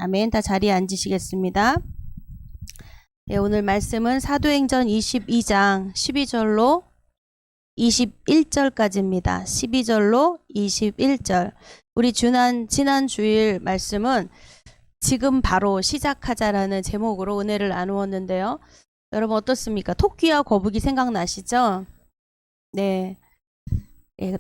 아멘. 다 자리에 앉으시겠습니다. 네, 오늘 말씀은 사도행전 22장 12절로 21절까지입니다. 12절로 21절. 우리 지난 주일 말씀은 지금 바로 시작하자라는 제목으로 은혜를 나누었는데요. 여러분 어떻습니까? 토끼와 거북이 생각나시죠? 네.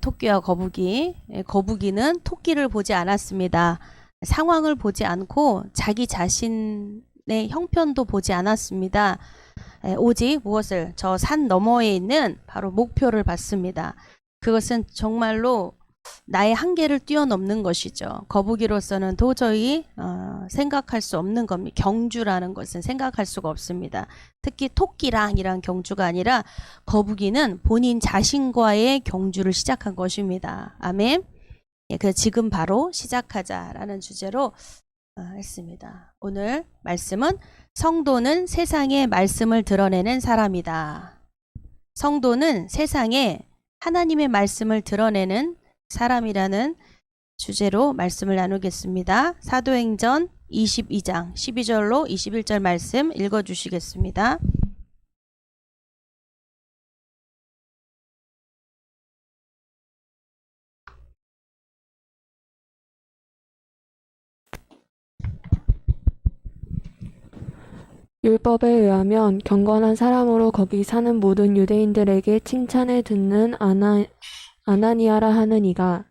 토끼와 거북이. 거북이는 토끼를 보지 않았습니다. 상황을 보지 않고 자기 자신의 형편도 보지 않았습니다. 오직 무엇을? 저 산 너머에 있는 바로 목표를 봤습니다. 그것은 정말로 나의 한계를 뛰어넘는 것이죠. 거북이로서는 도저히 생각할 수 없는 겁니다. 경주라는 것은 생각할 수가 없습니다. 특히 토끼랑이란 경주가 아니라 거북이는 본인 자신과의 경주를 시작한 것입니다. 아멘. 그 지금 바로 시작하자라는 주제로 했습니다. 오늘 말씀은 성도는 세상에 말씀을 드러내는 사람이다. 성도는 세상에 하나님의 말씀을 드러내는 사람이라는 주제로 말씀을 나누겠습니다. 사도행전 22장 12절로 21절 말씀 읽어주시겠습니다. 율법에 의하면 경건한 사람으로 거기 사는 모든 유대인들에게 칭찬을 듣는 아나니아라 하는 이가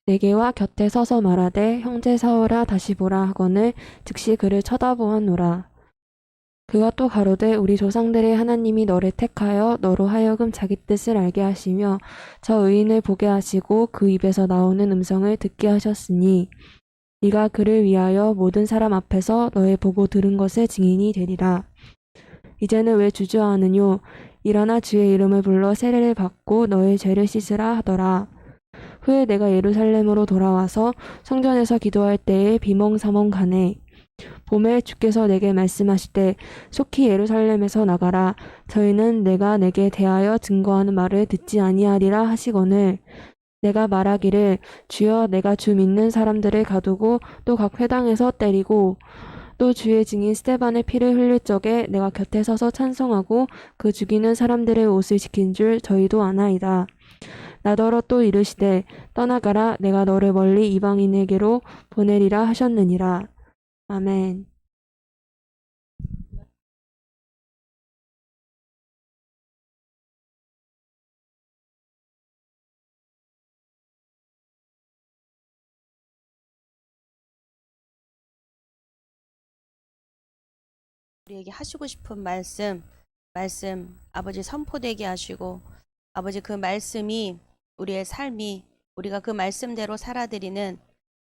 내게와 곁에 서서 말하되 형제 사울아 다시 보라 하거늘 즉시 그를 쳐다보았노라. 그가 또 가로되 우리 조상들의 하나님이 너를 택하여 너로 하여금 자기 뜻을 알게 하시며 저 의인을 보게 하시고 그 입에서 나오는 음성을 듣게 하셨으니 네가 그를 위하여 모든 사람 앞에서 너의 보고 들은 것의 증인이 되리라. 이제는 왜 주저하느뇨? 일어나 주의 이름을 불러 세례를 받고 너의 죄를 씻으라 하더라. 후에 내가 예루살렘으로 돌아와서 성전에서 기도할 때에 비몽사몽 가네. 봄에 주께서 내게 말씀하시되 속히 예루살렘에서 나가라. 저희는 내가 내게 대하여 증거하는 말을 듣지 아니하리라 하시거늘 내가 말하기를 주여 내가 주 믿는 사람들을 가두고 또 각 회당에서 때리고 또 주의 증인 스데반의 피를 흘릴 적에 내가 곁에 서서 찬송하고 그 죽이는 사람들의 옷을 지킨 줄 저희도 아나이다. 나더러 또 이르시되 떠나가라 내가 너를 멀리 이방인에게로 보내리라 하셨느니라. 아멘. 우리에게 하시고 싶은 말씀 아버지 선포되게 하시고 아버지 그 말씀이 우리의 삶이 우리가 그 말씀대로 살아드리는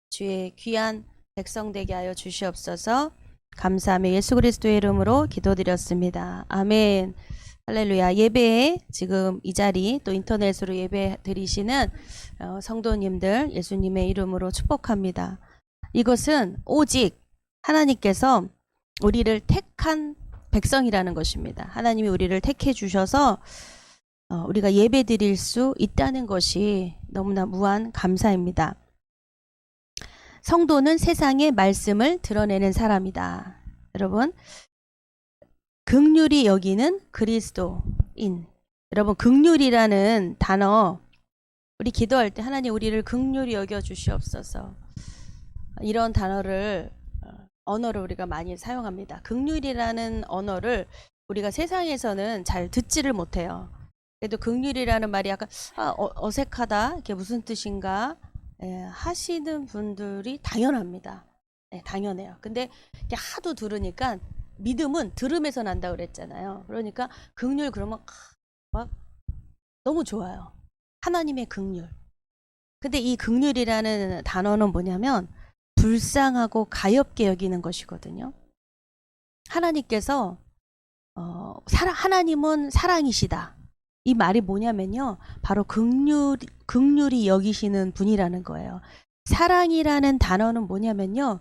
주의 귀한 백성 되게 하여 주시옵소서. 감사하며 예수 그리스도의 이름으로 기도드렸습니다. 아멘. 할렐루야. 예배에 지금 이 자리 또 인터넷으로 예배 드리시는 성도님들 예수님의 이름으로 축복합니다. 이것은 오직 하나님께서 우리를 택한 백성이라는 것입니다. 하나님이 우리를 택해 주셔서 우리가 예배 드릴 수 있다는 것이 너무나 무한 감사입니다. 성도는 세상의 말씀을 드러내는 사람이다. 여러분, 긍휼히 여기는 그리스도인. 여러분, 긍휼이라는 단어 우리 기도할 때 하나님 우리를 긍휼히 여겨 주시옵소서. 이런 단어를 언어를 우리가 많이 사용합니다. 긍휼이라는 언어를 우리가 세상에서는 잘 듣지를 못해요. 그래도 긍휼이라는 말이 약간 어색하다, 이게 무슨 뜻인가 하시는 분들이 당연합니다. 네, 당연해요. 근데 이게 하도 들으니까 믿음은 들음에서 난다 그랬잖아요. 그러니까 긍휼 그러면 막 너무 좋아요. 하나님의 긍휼. 근데 이 긍휼이라는 단어는 뭐냐면 불쌍하고 가엾게 여기는 것이거든요. 하나님께서 하나님은 사랑이시다. 이 말이 뭐냐면요. 바로 긍휼히 여기시는 분이라는 거예요. 사랑이라는 단어는 뭐냐면요.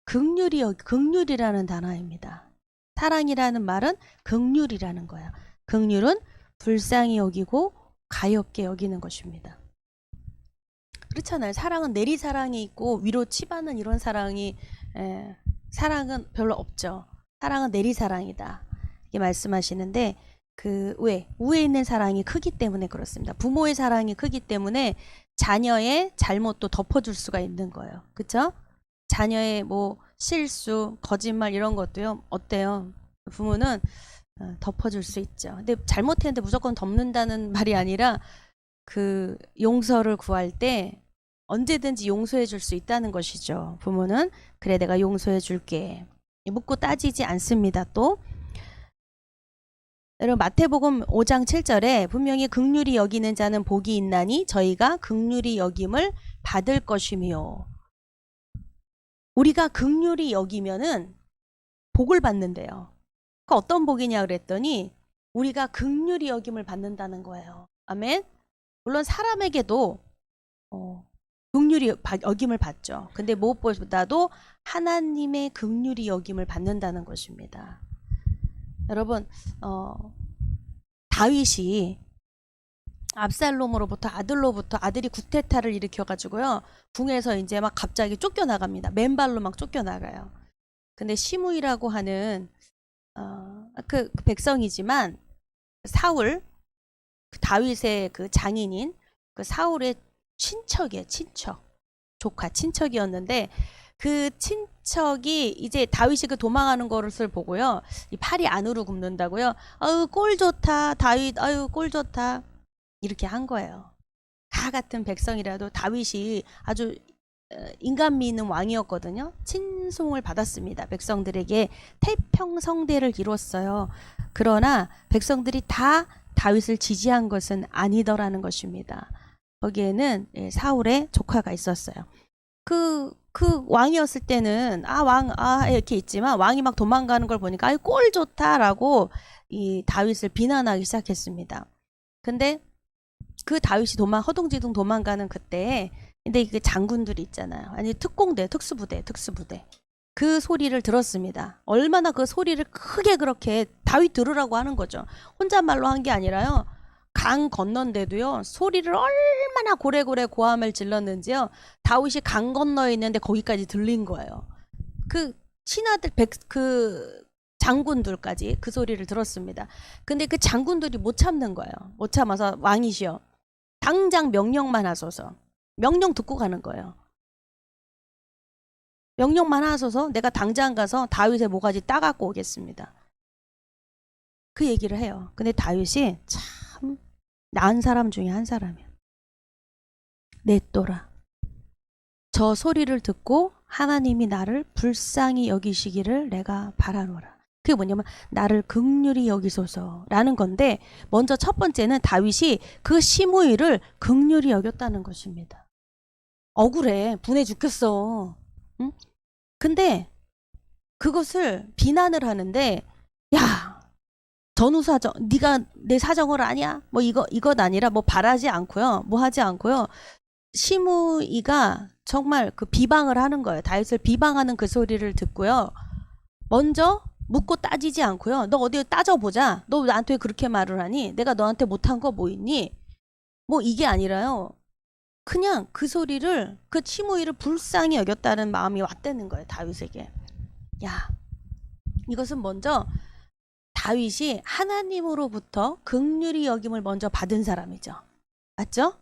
긍휼이라는 단어입니다. 사랑이라는 말은 긍휼이라는 거야. 긍휼은 불쌍히 여기고 가엾게 여기는 것입니다. 그렇잖아요. 사랑은 내리사랑이 있고 위로 치받는 이런 사랑이 사랑은 별로 없죠. 사랑은 내리사랑이다. 이렇게 말씀하시는데 그 위에 있는 사랑이 크기 때문에 그렇습니다. 부모의 사랑이 크기 때문에 자녀의 잘못도 덮어줄 수가 있는 거예요. 그렇죠? 자녀의 뭐 실수, 거짓말 이런 것도요. 어때요? 부모는 덮어줄 수 있죠. 근데 잘못했는데 무조건 덮는다는 말이 아니라 그 용서를 구할 때 언제든지 용서해 줄 수 있다는 것이죠. 부모는 그래 내가 용서해 줄게. 묻고 따지지 않습니다. 또 여러분 마태복음 5장 7절에 분명히 긍휼히 여기는 자는 복이 있나니 저희가 긍휼히 여김을 받을 것이며 우리가 긍휼히 여기면은 복을 받는데요. 그 어떤 복이냐 그랬더니 우리가 긍휼히 여김을 받는다는 거예요. 아멘. 물론 사람에게도 긍휼히 여김을 받죠. 근데 무엇보다도 하나님의 긍휼히 여김을 받는다는 것입니다. 여러분 다윗이 압살롬으로부터 아들이 구테타를 일으켜가지고요 궁에서 이제 막 갑자기 쫓겨나갑니다. 맨발로 막 쫓겨나가요. 근데 시므이라고 하는 그 백성이지만 사울 그 다윗의 그 장인인 그 사울의 조카 친척이었는데 그 친척이 이제 다윗이 그 도망하는 것을 보고요 이 팔이 안으로 굽는다고요. 아유 꼴 좋다 다윗, 아유 꼴 좋다 이렇게 한 거예요. 다 같은 백성이라도 다윗이 아주 인간미 있는 왕이었거든요. 친송을 받았습니다. 백성들에게 태평성대를 이뤘어요. 그러나 백성들이 다 다윗을 지지한 것은 아니더라는 것입니다. 거기에는 사울의 조카가 있었어요. 그 왕이었을 때는 이렇게 있지만 왕이 막 도망가는 걸 보니까 아이 꼴 좋다라고 이 다윗을 비난하기 시작했습니다. 근데 그 다윗이 허둥지둥 도망가는 그때 근데 그 장군들이 있잖아요. 아니 특수부대 그 소리를 들었습니다. 얼마나 그 소리를 크게 그렇게 다윗 들으라고 하는 거죠. 혼잣말로 한 게 아니라요. 강 건넌데도요. 소리를 얼마나 고래고래 고함을 질렀는지요. 다윗이 강 건너에 있는데 거기까지 들린 거예요. 그 신하들 그 장군들까지 그 소리를 들었습니다. 근데 그 장군들이 못 참는 거예요. 못 참아서 왕이시여 당장 명령만 하소서. 명령 듣고 가는 거예요. 명령만 하소서 내가 당장 가서 다윗의 모가지 따갖고 오겠습니다. 그 얘기를 해요. 근데 다윗이 참 나은 사람 중에 한 사람이야. 넷도라. 저 소리를 듣고 하나님이 나를 불쌍히 여기시기를 내가 바라노라. 그게 뭐냐면 나를 긍휼히 여기소서라는 건데, 먼저 첫 번째는 다윗이 그 시므이를 긍휼히 여겼다는 것입니다. 억울해, 분해 죽겠어. 응? 근데 그것을 비난을 하는데, 야, 전후사정, 네가 내 사정을 아냐? 뭐 이것 아니라 뭐 바라지 않고요, 뭐 하지 않고요. 시므이가 정말 그 비방을 하는 거예요. 다윗을 비방하는 그 소리를 듣고요. 먼저 묻고 따지지 않고요. 너 어디 따져보자. 너 나한테 왜 그렇게 말을 하니? 내가 너한테 못한 거 뭐 있니? 뭐 이게 아니라요. 그냥 그 소리를, 그 시므이를 불쌍히 여겼다는 마음이 왔다는 거예요. 다윗에게. 야, 이것은 먼저 다윗이 하나님으로부터 긍휼히 여김을 먼저 받은 사람이죠. 맞죠?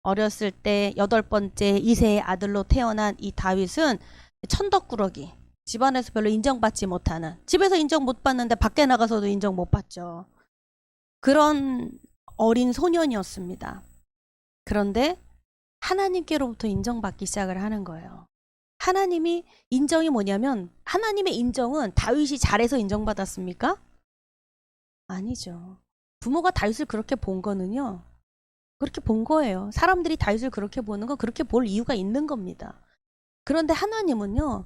어렸을 때 8번째 이세의 아들로 태어난 이 다윗은 천덕꾸러기, 집안에서 별로 인정받지 못하는, 집에서 인정 못 받는데 밖에 나가서도 인정 못 받죠. 그런 어린 소년이었습니다. 그런데 하나님께로부터 인정받기 시작을 하는 거예요. 하나님이 인정이 뭐냐면, 하나님의 인정은 다윗이 잘해서 인정받았습니까? 아니죠. 부모가 다윗을 그렇게 본 거는요, 그렇게 본 거예요. 사람들이 다윗을 그렇게 보는 건 그렇게 볼 이유가 있는 겁니다. 그런데 하나님은요,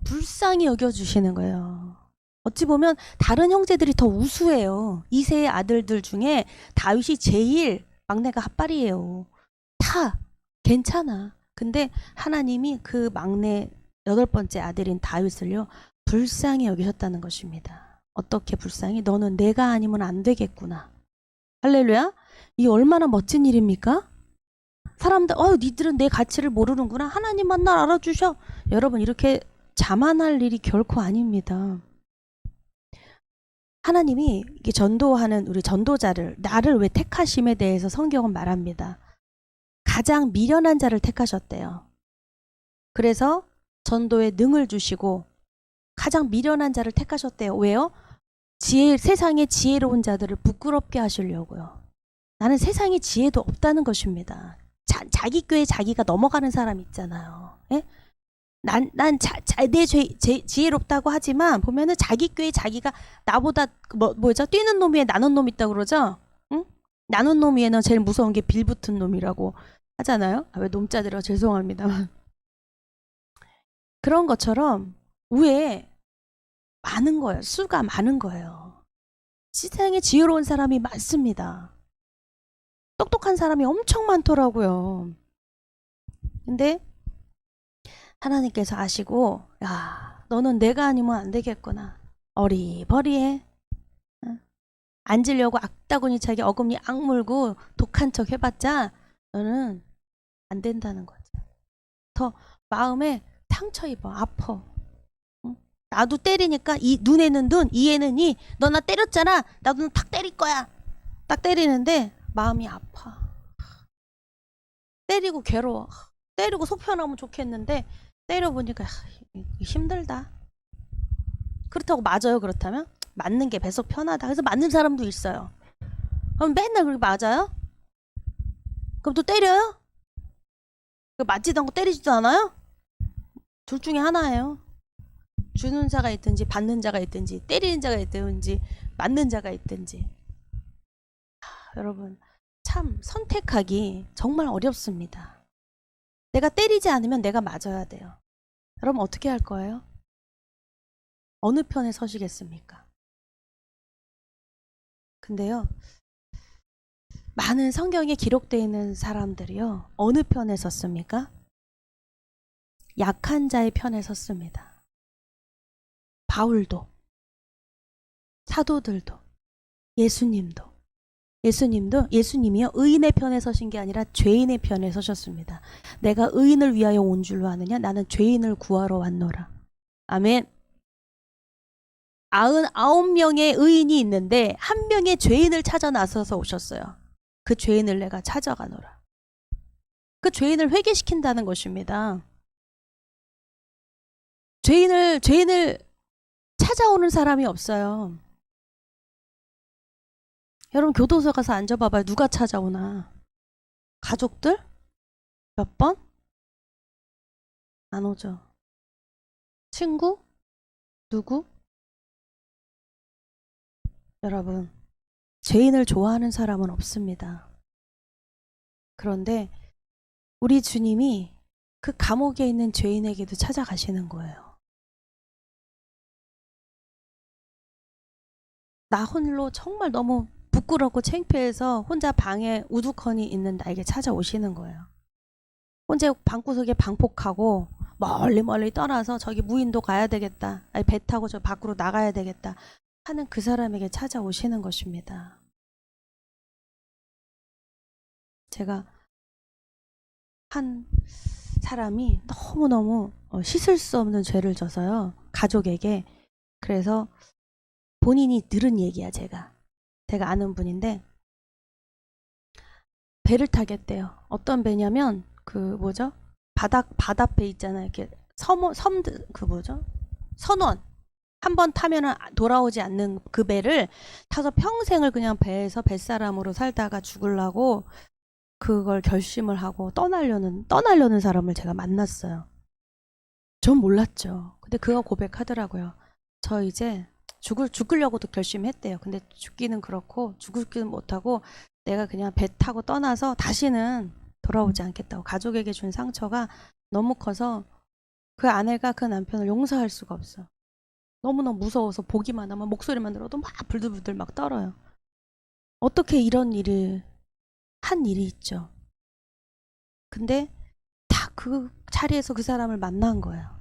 불쌍히 여겨주시는 거예요. 어찌 보면 다른 형제들이 더 우수해요. 이세의 아들들 중에 다윗이 제일 막내가 핫발이에요. 다 괜찮아. 근데 하나님이 그 막내 8번째 아들인 다윗을요, 불쌍히 여기셨다는 것입니다. 어떻게 불쌍히? 너는 내가 아니면 안 되겠구나. 할렐루야. 이 얼마나 멋진 일입니까? 사람들, 니들은 내 가치를 모르는구나. 하나님만 날 알아주셔. 여러분, 이렇게 자만할 일이 결코 아닙니다. 하나님이 이게 전도하는 우리 전도자를, 나를 왜 택하심에 대해서 성경은 말합니다. 가장 미련한 자를 택하셨대요. 그래서 전도에 능을 주시고 가장 미련한 자를 택하셨대요. 왜요? 세상의 지혜로운 자들을 부끄럽게 하시려고요. 나는 세상에 지혜도 없다는 것입니다. 자기 꾀에 자기가 넘어가는 사람 있잖아요. 예? 내 지혜롭다고 하지만 보면은 자기 꾀에 자기가 나보다 뭐죠? 뛰는 놈 위에 나는 놈 있다고 그러죠? 응? 나는 놈 위에는 제일 무서운 게 빌붙은 놈이라고 하잖아요. 왜 놈자들아, 죄송합니다만. 그런 것처럼 위에 많은 거예요. 수가 많은 거예요. 세상에 지혜로운 사람이 많습니다. 똑똑한 사람이 엄청 많더라고요. 근데 하나님께서 아시고, 야, 너는 내가 아니면 안 되겠구나. 어리버리해. 앉으려고 악다구니 차게 어금니 악물고 독한 척 해봤자 너는 안 된다는 거죠. 더 마음에 상처 입어. 아파. 나도 때리니까 이 눈에는 눈, 이에는 이. 너 나 때렸잖아. 나도 너 탁 때릴 거야. 딱 때리는데 마음이 아파. 때리고 괴로워. 때리고 속 편하면 좋겠는데 때려보니까 힘들다. 그렇다고 맞아요? 그렇다면? 맞는 게 배속 편하다. 그래서 맞는 사람도 있어요. 그럼 맨날 그렇게 맞아요? 그럼 또 때려요? 맞지도 않고 때리지도 않아요? 둘 중에 하나예요. 주는 자가 있든지 받는 자가 있든지 때리는 자가 있든지 맞는 자가 있든지. 여러분, 참 선택하기 정말 어렵습니다. 내가 때리지 않으면 내가 맞아야 돼요. 여러분, 어떻게 할 거예요? 어느 편에 서시겠습니까? 근데요, 많은 성경에 기록되어 있는 사람들이요, 어느 편에 섰습니까? 약한 자의 편에 섰습니다. 바울도, 사도들도, 예수님이요, 의인의 편에 서신 게 아니라 죄인의 편에 서셨습니다. 내가 의인을 위하여 온 줄로 아느냐? 나는 죄인을 구하러 왔노라. 아멘. 99명의 의인이 있는데 한 명의 죄인을 찾아 나서서 오셨어요. 그 죄인을 내가 찾아가노라. 그 죄인을 회개시킨다는 것입니다. 죄인을 찾아오는 사람이 없어요. 여러분, 교도소 가서 앉아봐봐요. 누가 찾아오나? 가족들? 몇 번? 안 오죠. 친구? 누구? 여러분, 죄인을 좋아하는 사람은 없습니다. 그런데 우리 주님이 그 감옥에 있는 죄인에게도 찾아가시는 거예요. 나 홀로 정말 너무 부끄럽고 창피해서 혼자 방에 우두커니 있는 나에게 찾아오시는 거예요. 혼자 방구석에 방폭하고 멀리 떠나서 저기 무인도 가야 되겠다. 아니, 배 타고 저 밖으로 나가야 되겠다 하는 그 사람에게 찾아오시는 것입니다. 제가 한 사람이 너무너무 씻을 수 없는 죄를 져서요. 가족에게. 그래서 본인이 들은 얘기야, 제가 아는 분인데 배를 타겠대요. 어떤 배냐면 그 뭐죠? 바닷배 있잖아요. 이렇게 선원. 한 번 타면은 돌아오지 않는 그 배를 타서 평생을 그냥 배에서 뱃사람으로 살다가 죽으려고 그걸 결심을 하고 떠나려는 사람을 제가 만났어요. 전 몰랐죠. 근데 그가 고백하더라고요. 저 이제 죽으려고도 결심했대요. 근데 죽기는 그렇고 죽기는 못하고 내가 그냥 배 타고 떠나서 다시는 돌아오지 않겠다고. 가족에게 준 상처가 너무 커서 그 아내가 그 남편을 용서할 수가 없어. 너무너무 무서워서 보기만 하면 목소리만 들어도 막 불들불들 막 떨어요. 어떻게 이런 일을 한 일이 있죠. 근데 다 그 자리에서 그 사람을 만난 거예요.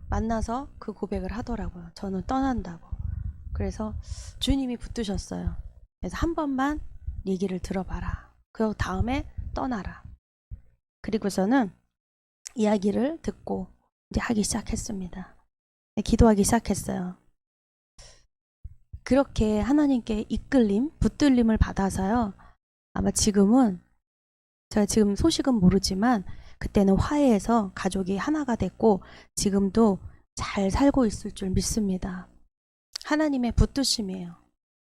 만나서 그 고백을 하더라고요. 저는 떠난다고. 그래서 주님이 붙드셨어요. 그래서 한 번만 얘기를 들어봐라. 그 다음에 떠나라. 그리고서는 이야기를 듣고 이제 하기 시작했습니다. 기도하기 시작했어요. 그렇게 하나님께 이끌림, 붙들림을 받아서요. 아마 지금은 제가 지금 소식은 모르지만 그때는 화해해서 가족이 하나가 됐고 지금도 잘 살고 있을 줄 믿습니다. 하나님의 붙드심이에요.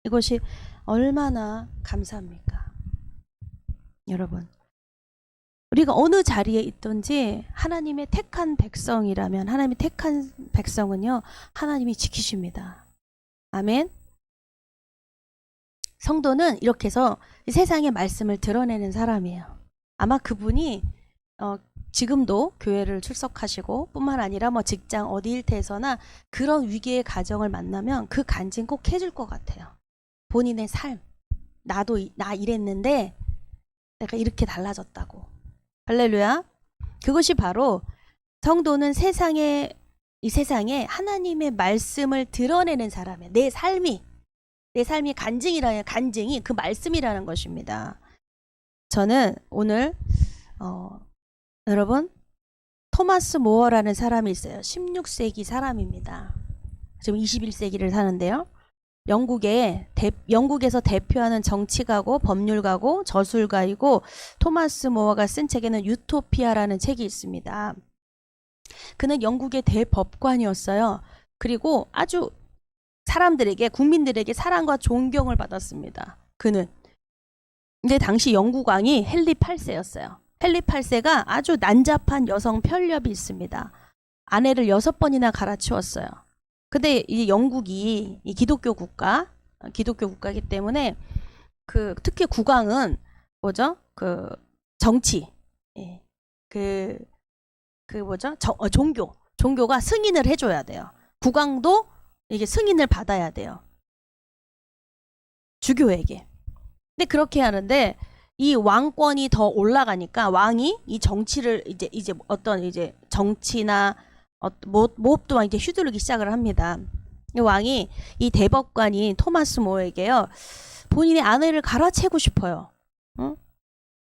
이것이 얼마나 감사합니까? 여러분, 우리가 어느 자리에 있든지 하나님의 택한 백성이라면 하나님의 택한 백성은요, 하나님이 지키십니다. 아멘. 성도는 이렇게 해서 세상의 말씀을 드러내는 사람이에요. 아마 그분이 지금도 교회를 출석하시고 뿐만 아니라 뭐 직장 어디 일터에서나 그런 위기의 가정을 만나면 그 간증 꼭 해줄 것 같아요. 본인의 삶, 나 이랬는데 내가 이렇게 달라졌다고. 할렐루야. 그것이 바로 성도는 이 세상에 하나님의 말씀을 드러내는 사람이에요. 내 삶이 간증이 그 말씀이라는 것입니다. 저는 오늘 여러분, 토마스 모어라는 사람이 있어요. 16세기 사람입니다. 지금 21세기를 사는데요. 영국에서 대표하는 정치가고 법률가고 저술가이고 토마스 모어가 쓴 책에는 유토피아라는 책이 있습니다. 그는 영국의 대법관이었어요. 그리고 아주 국민들에게 사랑과 존경을 받았습니다. 그는. 근데 당시 영국 왕이 헨리 8세였어요. 헨리 8세가 아주 난잡한 여성 편렵이 있습니다. 아내를 6번이나 갈아치웠어요. 근데 이 영국이 기독교 국가이기 때문에 특히 국왕은 뭐죠? 정치, 종교가 승인을 해줘야 돼요. 국왕도 이게 승인을 받아야 돼요. 주교에게. 근데 그렇게 하는데 이 왕권이 더 올라가니까 왕이 이 정치를 이제 어떤 정치나 모업도 막 이제 휘두르기 시작을 합니다. 이 왕이 이 대법관이 토마스 모어에게요, 본인의 아내를 갈아채고 싶어요.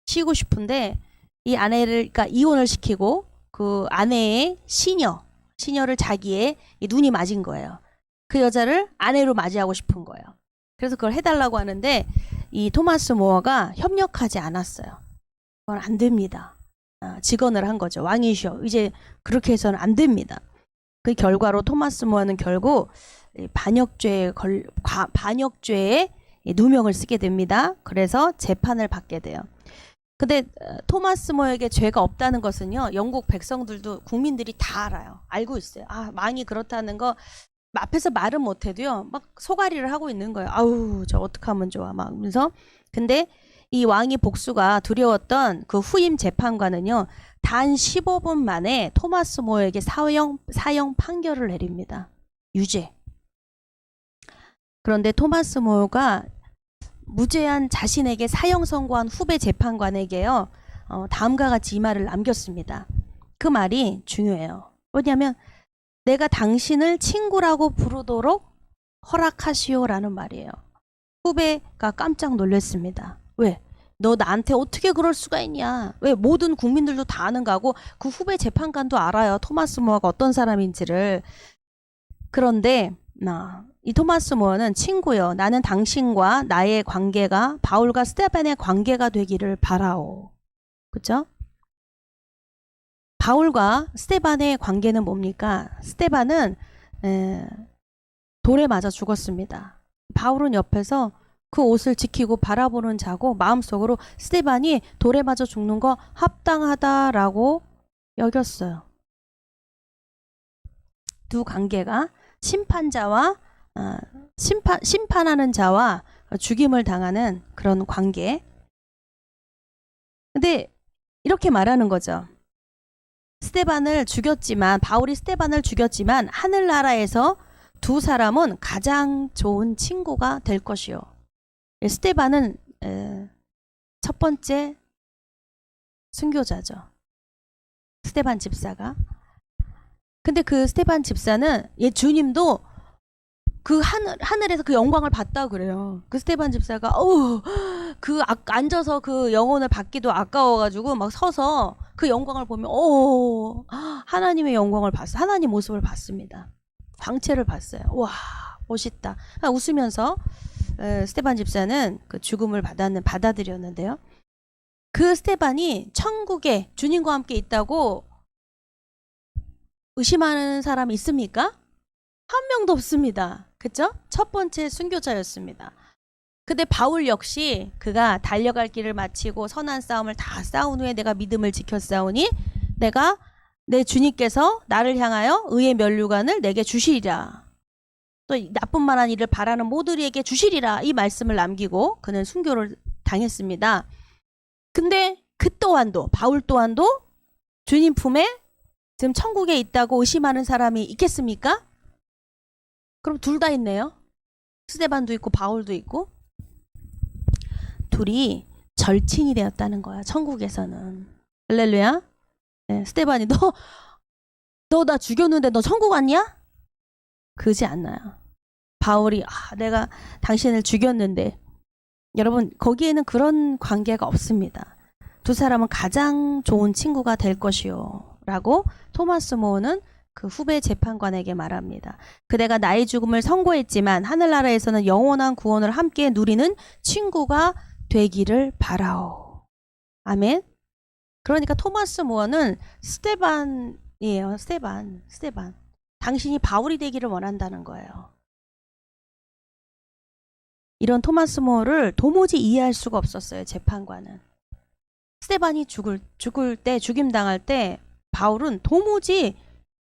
치고 싶은데 이 아내를 그러니까 이혼을 시키고 그 아내의 시녀를 자기의 눈이 맞은 거예요. 그 여자를 아내로 맞이하고 싶은 거예요. 그래서 그걸 해달라고 하는데 이 토마스 모어가 협력하지 않았어요. 그건 안 됩니다. 직언을 한 거죠. 왕이셔. 이제 그렇게 해서는 안 됩니다. 그 결과로 토마스 모어는 결국 반역죄에 누명을 쓰게 됩니다. 그래서 재판을 받게 돼요. 근데 토마스 모어에게 죄가 없다는 것은요, 영국 백성들도 국민들이 다 알아요. 알고 있어요. 왕이 그렇다는 거 앞에서 말은 못해도요, 막 소가리를 하고 있는 거예요. 아우, 저 어떡하면 좋아. 막 하면서. 근데 이 왕이 복수가 두려웠던 그 후임 재판관은요, 단 15분 만에 토마스 모어에게 사형 판결을 내립니다. 유죄. 그런데 토마스 모어가 무죄한 자신에게 사형 선고한 후배 재판관에게요, 다음과 같이 이 말을 남겼습니다. 그 말이 중요해요. 뭐냐면, 내가 당신을 친구라고 부르도록 허락하시오라는 말이에요. 후배가 깜짝 놀랐습니다. 왜? 너 나한테 어떻게 그럴 수가 있냐? 왜? 모든 국민들도 다 아는 거고 그 후배 재판관도 알아요. 토마스 모어가 어떤 사람인지를. 그런데 이 토마스 모어는 친구요. 나는 당신과 나의 관계가 바울과 스데반의 관계가 되기를 바라오. 그렇죠? 바울과 스데반의 관계는 뭡니까? 스데반은 돌에 맞아 죽었습니다. 바울은 옆에서 그 옷을 지키고 바라보는 자고 마음속으로 스데반이 돌에 맞아 죽는 거 합당하다라고 여겼어요. 두 관계가 심판자와 심판하는 자와 죽임을 당하는 그런 관계. 근데 이렇게 말하는 거죠. 바울이 스데반을 죽였지만 하늘나라에서 두 사람은 가장 좋은 친구가 될 것이요. 스데반은 첫 번째 순교자죠. 스데반 집사가. 근데 그 스데반 집사는 주님도 그 하늘에서 그 영광을 봤다고 그래요. 그 스데반 집사가 앉아서 그 영혼을 받기도 아까워가지고 막 서서 그 영광을 보면 하나님의 영광을 봤어. 하나님 모습을 봤습니다. 광채를 봤어요. 와, 멋있다. 웃으면서 스데반 집사는 그 죽음을 받아들였는데요. 그 스데반이 천국에 주님과 함께 있다고 의심하는 사람이 있습니까? 한 명도 없습니다. 그쵸? 첫 번째 순교자였습니다. 근데 바울 역시 그가 달려갈 길을 마치고 선한 싸움을 다 싸운 후에 내가 믿음을 지켰사오니 내가 내 주님께서 나를 향하여 의의 면류관을 내게 주시리라. 또 나쁜 말한 일을 바라는 모두에게 주시리라. 이 말씀을 남기고 그는 순교를 당했습니다. 근데 바울 또한도 주님 품에 지금 천국에 있다고 의심하는 사람이 있겠습니까? 그럼 둘 다 있네요. 스데반도 있고 바울도 있고. 둘이 절친이 되었다는 거야. 천국에서는. 할렐루야. 네, 스데반이 너 나 죽였는데 너 천국 왔냐? 그러지 않아요. 바울이 내가 당신을 죽였는데. 여러분, 거기에는 그런 관계가 없습니다. 두 사람은 가장 좋은 친구가 될 것이요 라고 토마스 모어는 그 후배 재판관에게 말합니다. 그대가 나의 죽음을 선고했지만 하늘나라에서는 영원한 구원을 함께 누리는 친구가 되기를 바라오. 아멘. 그러니까 토마스 모어는 스데반이에요. 스데반. 당신이 바울이 되기를 원한다는 거예요. 이런 토마스 모어를 도무지 이해할 수가 없었어요. 재판관은. 스데반이 죽을 때, 죽임 당할 때 바울은 도무지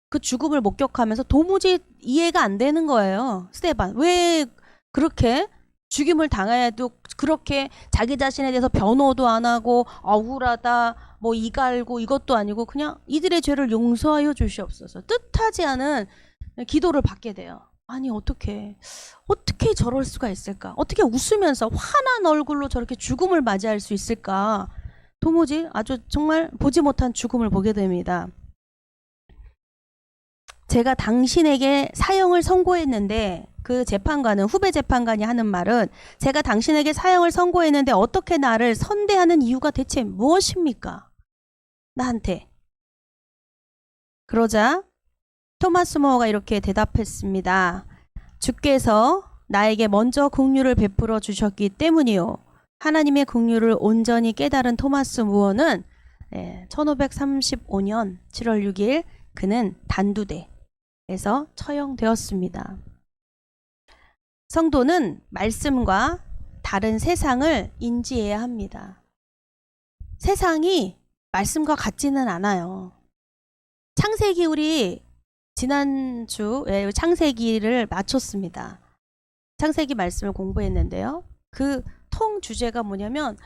그 죽음을 목격하면서 도무지 이해가 안 되는 거예요. 스데반. 왜 그렇게 죽임을 당해도 그렇게 자기 자신에 대해서 변호도 안 하고 억울하다, 뭐 이갈고 이것도 아니고 그냥 이들의 죄를 용서하여 주시옵소서. 뜻하지 않은 기도를 받게 돼요. 아니 어떻게 저럴 수가 있을까? 어떻게 웃으면서 환한 얼굴로 저렇게 죽음을 맞이할 수 있을까? 도무지 아주 정말 보지 못한 죽음을 보게 됩니다. 제가 당신에게 사형을 선고했는데 그 재판관은 후배 재판관이 하는 말은 제가 당신에게 사형을 선고했는데 어떻게 나를 선대하는 이유가 대체 무엇입니까? 나한테. 그러자 토마스 모어가 이렇게 대답했습니다. 주께서 나에게 먼저 긍휼을 베풀어 주셨기 때문이요. 하나님의 긍휼을 온전히 깨달은 토마스 모어는 1535년 7월 6일 그는 단두대에서 처형되었습니다. 성도는 말씀과 다른 세상을 인지해야 합니다. 세상이 말씀과 같지는 않아요. 창세기 우리 지난주에 창세기를 마쳤습니다. 창세기 말씀을 공부했는데요. 그 통 주제가 뭐냐면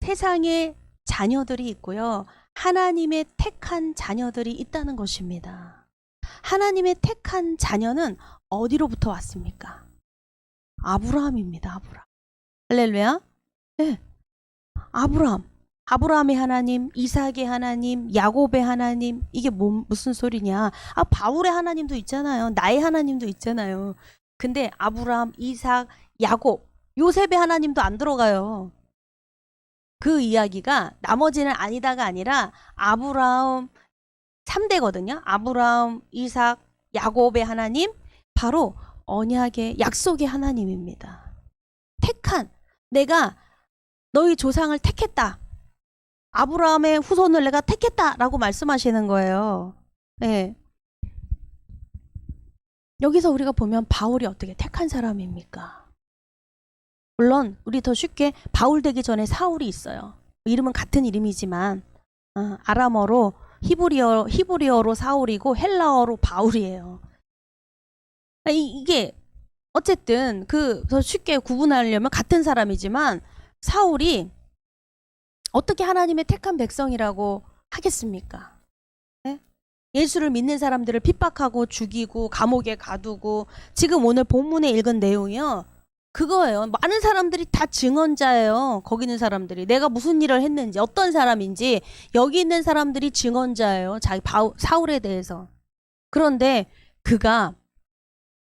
세상에 자녀들이 있고요. 하나님의 택한 자녀들이 있다는 것입니다. 하나님의 택한 자녀는 어디로부터 왔습니까? 아브라함입니다. 아브라함. 할렐루야. 네. 아브라함. 아브라함의 하나님, 이삭의 하나님, 야곱의 하나님. 이게 무슨 소리냐? 바울의 하나님도 있잖아요. 나의 하나님도 있잖아요. 근데 아브라함, 이삭, 야곱, 요셉의 하나님도 안 들어가요. 그 이야기가 나머지는 아니다가 아니라 아브라함 3대거든요. 아브라함, 이삭, 야곱의 하나님, 바로 언약의 약속의 하나님입니다. 택한, 내가 너희 조상을 택했다. 아브라함의 후손을 내가 택했다라고 말씀하시는 거예요. 네. 여기서 우리가 보면 바울이 어떻게 택한 사람입니까? 물론 우리 더 쉽게 바울 되기 전에 사울이 있어요. 이름은 같은 이름이지만 아람어로 히브리어로 사울이고 헬라어로 바울이에요. 이게 어쨌든 더 쉽게 구분하려면 같은 사람이지만 사울이 어떻게 하나님의 택한 백성이라고 하겠습니까? 네? 예수를 믿는 사람들을 핍박하고 죽이고 감옥에 가두고, 지금 오늘 본문에 읽은 내용이요. 그거예요. 많은 사람들이 다 증언자예요. 거기 있는 사람들이. 내가 무슨 일을 했는지, 어떤 사람인지 여기 있는 사람들이 증언자예요. 사울에 대해서. 그런데 그가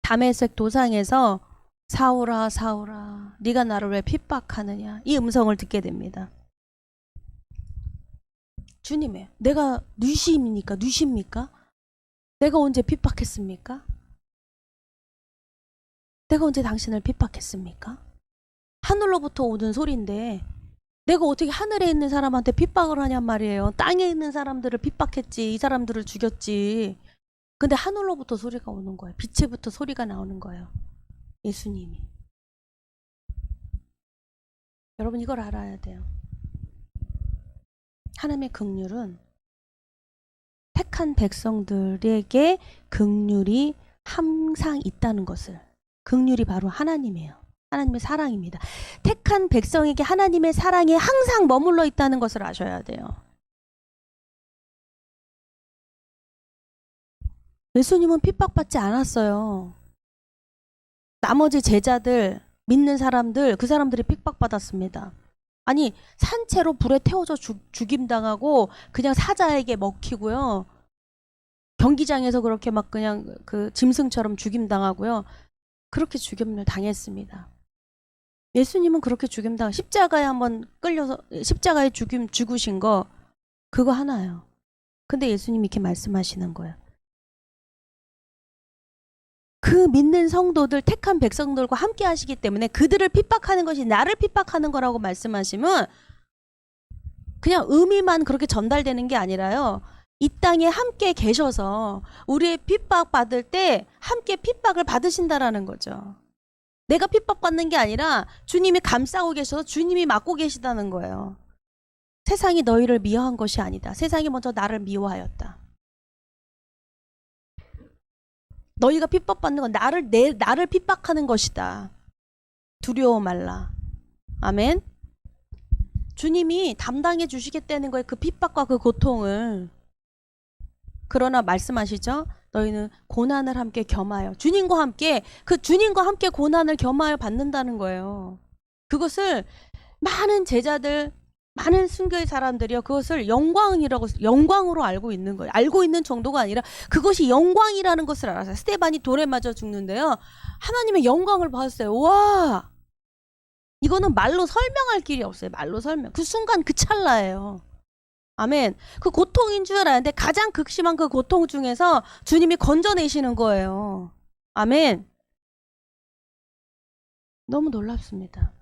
다메섹 도상에서 사울아 사울아 네가 나를 왜 핍박하느냐, 이 음성을 듣게 됩니다. 주님의, 내가 뉘십니까? 내가 언제 핍박했습니까? 내가 언제 당신을 핍박했습니까? 하늘로부터 오는 소리인데 내가 어떻게 하늘에 있는 사람한테 핍박을 하냔 말이에요. 땅에 있는 사람들을 핍박했지, 이 사람들을 죽였지. 근데 하늘로부터 소리가 오는 거예요. 빛에부터 소리가 나오는 거예요. 예수님이. 여러분 이걸 알아야 돼요. 하나님의 긍휼은 택한 백성들에게 긍휼이 항상 있다는 것을, 긍휼이 바로 하나님이에요. 하나님의 사랑입니다. 택한 백성에게 하나님의 사랑이 항상 머물러 있다는 것을 아셔야 돼요. 예수님은 핍박받지 않았어요. 나머지 제자들, 믿는 사람들, 그 사람들이 핍박받았습니다. 아니, 산채로 불에 태워져 죽임당하고 그냥 사자에게 먹히고요. 경기장에서 그렇게 막 그냥 그 짐승처럼 죽임당하고요. 그렇게 죽임을 당했습니다. 예수님은 그렇게 죽임당, 십자가에 한번 끌려서 십자가에 죽으신 거 그거 하나예요. 근데 예수님이 이렇게 말씀하시는 거예요. 그 믿는 성도들, 택한 백성들과 함께 하시기 때문에 그들을 핍박하는 것이 나를 핍박하는 거라고 말씀하시면 그냥 의미만 그렇게 전달되는 게 아니라요. 이 땅에 함께 계셔서 우리의 핍박 받을 때 함께 핍박을 받으신다라는 거죠. 내가 핍박받는 게 아니라 주님이 감싸고 계셔서 주님이 맡고 계시다는 거예요. 세상이 너희를 미워한 것이 아니다. 세상이 먼저 나를 미워하였다. 너희가 핍박받는 건 나를 핍박하는 것이다. 두려워 말라. 아멘. 주님이 담당해 주시겠다는 거예요. 그 핍박과 그 고통을. 그러나 말씀하시죠. 너희는 고난을 함께 겸하여, 주님과 함께 고난을 겸하여 받는다는 거예요. 그것을 많은 제자들, 많은 순교의 사람들이요, 그것을 영광으로 알고 있는 거예요. 알고 있는 정도가 아니라 그것이 영광이라는 것을 알았어요. 스데반이 돌에 맞아 죽는데요, 하나님의 영광을 받았어요. 와, 이거는 말로 설명할 길이 없어요. 말로 설명. 그 순간, 그 찰나예요. 아멘. 그 고통인 줄 알았는데 가장 극심한 그 고통 중에서 주님이 건져내시는 거예요. 아멘. 너무 놀랍습니다.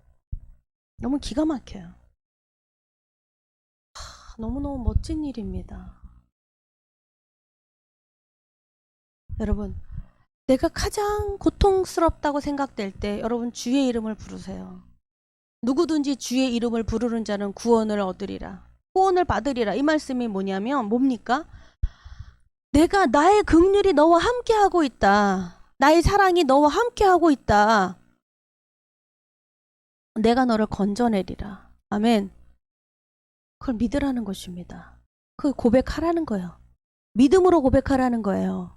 너무 기가 막혀요. 너무너무 멋진 일입니다. 여러분, 내가 가장 고통스럽다고 생각될 때 여러분 주의 이름을 부르세요. 누구든지 주의 이름을 부르는 자는 구원을 얻으리라. 구원을 받으리라. 이 말씀이 뭐냐면 뭡니까? 내가 나의 긍휼이 너와 함께하고 있다. 나의 사랑이 너와 함께하고 있다. 내가 너를 건져내리라. 아멘. 그걸 믿으라는 것입니다. 그걸 고백하라는 거예요. 믿음으로 고백하라는 거예요.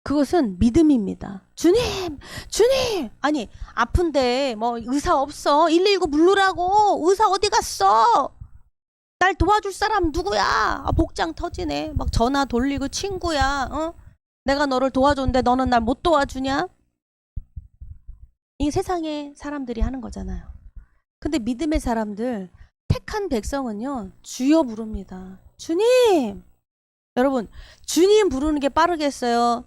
그것은 믿음입니다. 주님! 주님! 아니, 아픈데 뭐 의사 없어. 119 부르라고. 의사 어디 갔어? 날 도와줄 사람 누구야? 아, 복장 터지네. 막 전화 돌리고 친구야. 어? 내가 너를 도와줬는데 너는 날 못 도와주냐? 이게 세상의 사람들이 하는 거잖아요. 근데 믿음의 사람들, 택한 백성은요, 주여 부릅니다. 주님! 여러분, 주님 부르는 게 빠르겠어요?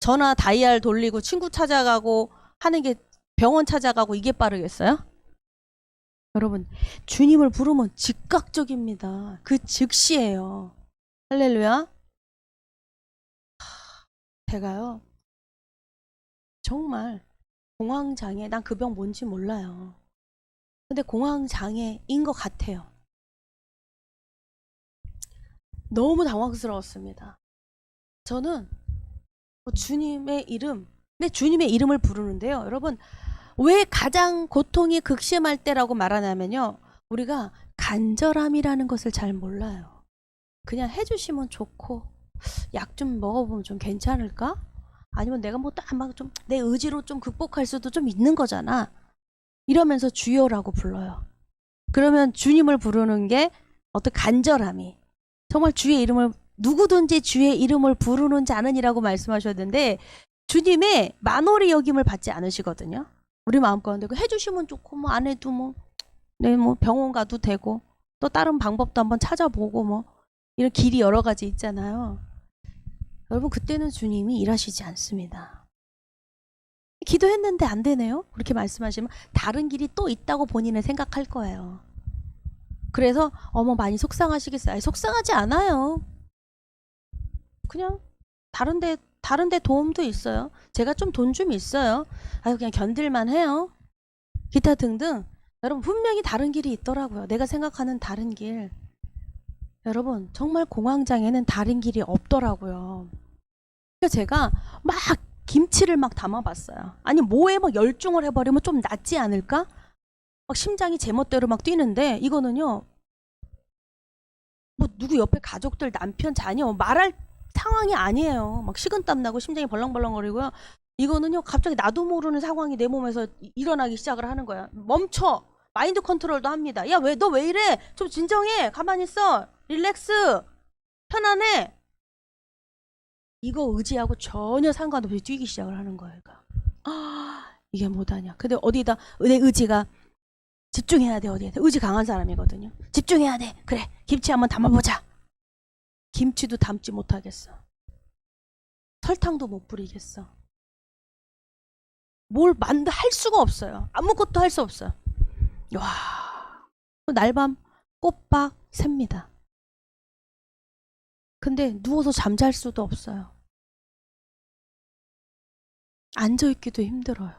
전화 다이얼 돌리고 친구 찾아가고 하는 게 병원 찾아가고 이게 빠르겠어요? 여러분, 주님을 부르면 즉각적입니다. 그 즉시예요. 할렐루야. 제가요, 정말 공황장애, 난 그 병 뭔지 몰라요. 근데 공황장애인 것 같아요. 너무 당황스러웠습니다. 저는 주님의 이름, 내 주님의 이름을 부르는데요. 여러분, 왜 가장 고통이 극심할 때라고 말하냐면요. 우리가 간절함이라는 것을 잘 몰라요. 그냥 해주시면 좋고, 약 좀 먹어보면 좀 괜찮을까? 아니면 내가 뭐 막 좀 내 의지로 좀 극복할 수도 좀 있는 거잖아. 이러면서 주여라고 불러요. 그러면 주님을 부르는 게 어떤 간절함이, 정말 주의 이름을, 누구든지 주의 이름을 부르는 자는이라고 말씀하셨는데, 주님의 만홀의 여김을 받지 않으시거든요. 우리 마음 가운데 해주시면 좋고, 뭐 안 해도 뭐, 네, 뭐 병원 가도 되고, 또 다른 방법도 한번 찾아보고, 뭐 이런 길이 여러 가지 있잖아요. 여러분, 그때는 주님이 일하시지 않습니다. 기도했는데 안 되네요? 그렇게 말씀하시면 다른 길이 또 있다고 본인은 생각할 거예요. 그래서 어머 많이 속상하시겠어요. 아니, 속상하지 않아요. 그냥 다른데 도움도 있어요. 제가 좀 돈 좀 있어요. 아유, 그냥 견딜만 해요. 기타 등등. 여러분, 분명히 다른 길이 있더라고요. 내가 생각하는 다른 길. 여러분, 정말 공황장애는 다른 길이 없더라고요. 그래서 제가 막 김치를 막 담아봤어요. 아니, 뭐에 막 열중을 해버리면 좀 낫지 않을까? 막 심장이 제멋대로 막 뛰는데, 이거는요, 뭐 누구 옆에 가족들, 남편, 자녀 말할 상황이 아니에요. 막 식은땀 나고 심장이 벌렁벌렁거리고요. 이거는요, 갑자기 나도 모르는 상황이 내 몸에서 일어나기 시작을 하는 거야. 멈춰! 마인드 컨트롤도 합니다. 야, 너 왜 이래? 좀 진정해. 가만히 있어. 릴렉스. 편안해. 이거 의지하고 전혀 상관없이 뛰기 시작을 하는 거예요. 이게 뭐다냐. 근데 어디다 내 의지가 집중해야 돼. 어디에 의지 강한 사람이거든요. 집중해야 돼. 그래, 김치 한번 담아보자. 김치도 담지 못하겠어. 설탕도 못 뿌리겠어. 뭘 할 수가 없어요. 아무것도 할 수 없어요. 와, 날밤 꼬박 셉니다. 근데 누워서 잠잘 수도 없어요. 앉아있기도 힘들어요.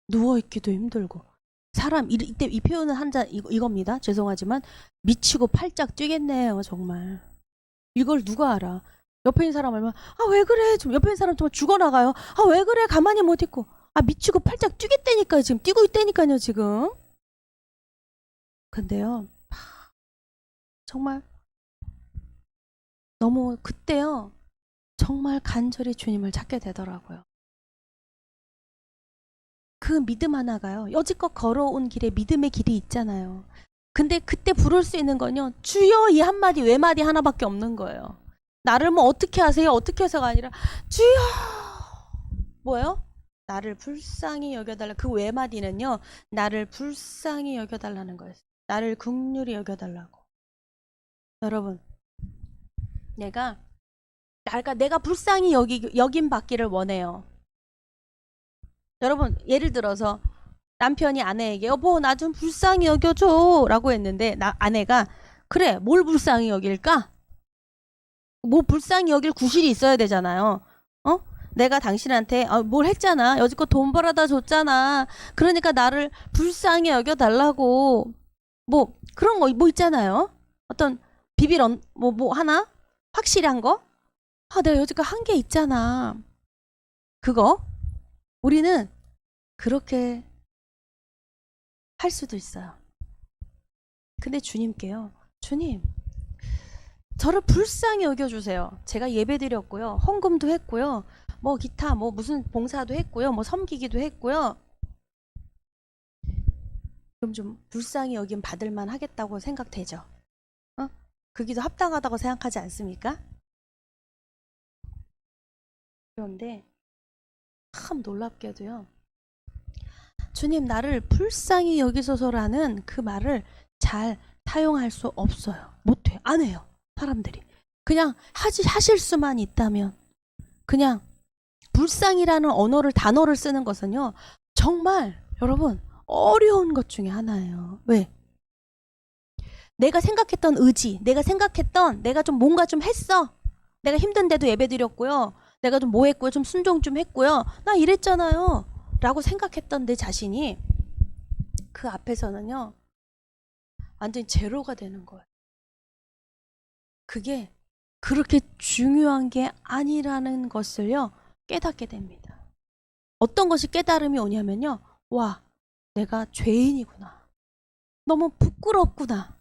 누워있기도 힘들고. 사람, 이때 이 표현은 이겁니다. 죄송하지만 미치고 팔짝 뛰겠네요. 정말. 이걸 누가 알아? 옆에 있는 사람 알면, 아, 왜 그래? 좀 옆에 있는 사람 정말 죽어나가요. 아, 왜 그래? 가만히 못 있고. 아, 미치고 팔짝 뛰겠다니까요. 지금 뛰고 있다니까요. 지금. 근데요, 정말 너무 그때요, 정말 간절히 주님을 찾게 되더라고요. 그 믿음 하나가요, 여지껏 걸어온 길에 믿음의 길이 있잖아요. 근데 그때 부를 수 있는 건요, 주여 이 한마디 외마디 하나밖에 없는 거예요. 나를 뭐 어떻게 하세요? 어떻게 해서가 아니라 주여, 뭐예요? 나를 불쌍히 여겨달라. 그 외마디는요, 나를 불쌍히 여겨달라는 거예요. 나를 긍휼히 여겨달라고. 여러분, 내가 불쌍히 여김 받기를 원해요. 여러분, 예를 들어서 남편이 아내에게 여보 나 좀 불쌍히 여겨줘 라고 했는데, 아내가 그래, 뭘 불쌍히 여길까? 뭐 불쌍히 여길 구실이 있어야 되잖아요. 어? 내가 당신한테 뭘 했잖아. 여지껏 돈 벌어다 줬잖아. 그러니까 나를 불쌍히 여겨달라고. 뭐 그런 거 뭐 있잖아요. 어떤 비빌 뭐 하나? 확실한 거? 아, 내가 여지껏 한 게 있잖아. 그거 우리는 그렇게 할 수도 있어요. 근데 주님께요. 주님, 저를 불쌍히 여겨주세요. 제가 예배드렸고요. 헌금도 했고요. 뭐 기타 뭐 무슨 봉사도 했고요. 뭐 섬기기도 했고요. 그럼 좀 불쌍히 여김 받을만 하겠다고 생각되죠. 어? 그 기도 합당하다고 생각하지 않습니까? 그런데 참 놀랍게도요. 주님 나를 불쌍히 여기소서라는 그 말을 잘 사용할 수 없어요. 못해. 안 해요. 사람들이. 그냥 하실 수만 있다면 그냥 불쌍이라는 단어를 쓰는 것은요. 정말 여러분 어려운 것 중에 하나예요. 왜? 내가 생각했던 의지, 내가 좀 뭔가 좀 했어. 내가 힘든데도 예배드렸고요. 내가 좀 뭐 했고요. 좀 순종 좀 했고요. 나 이랬잖아요. 라고 생각했던 내 자신이 그 앞에서는요. 완전히 제로가 되는 거예요. 그게 그렇게 중요한 게 아니라는 것을요. 깨닫게 됩니다. 어떤 것이 깨달음이 오냐면요. 와, 내가 죄인이구나. 너무 부끄럽구나.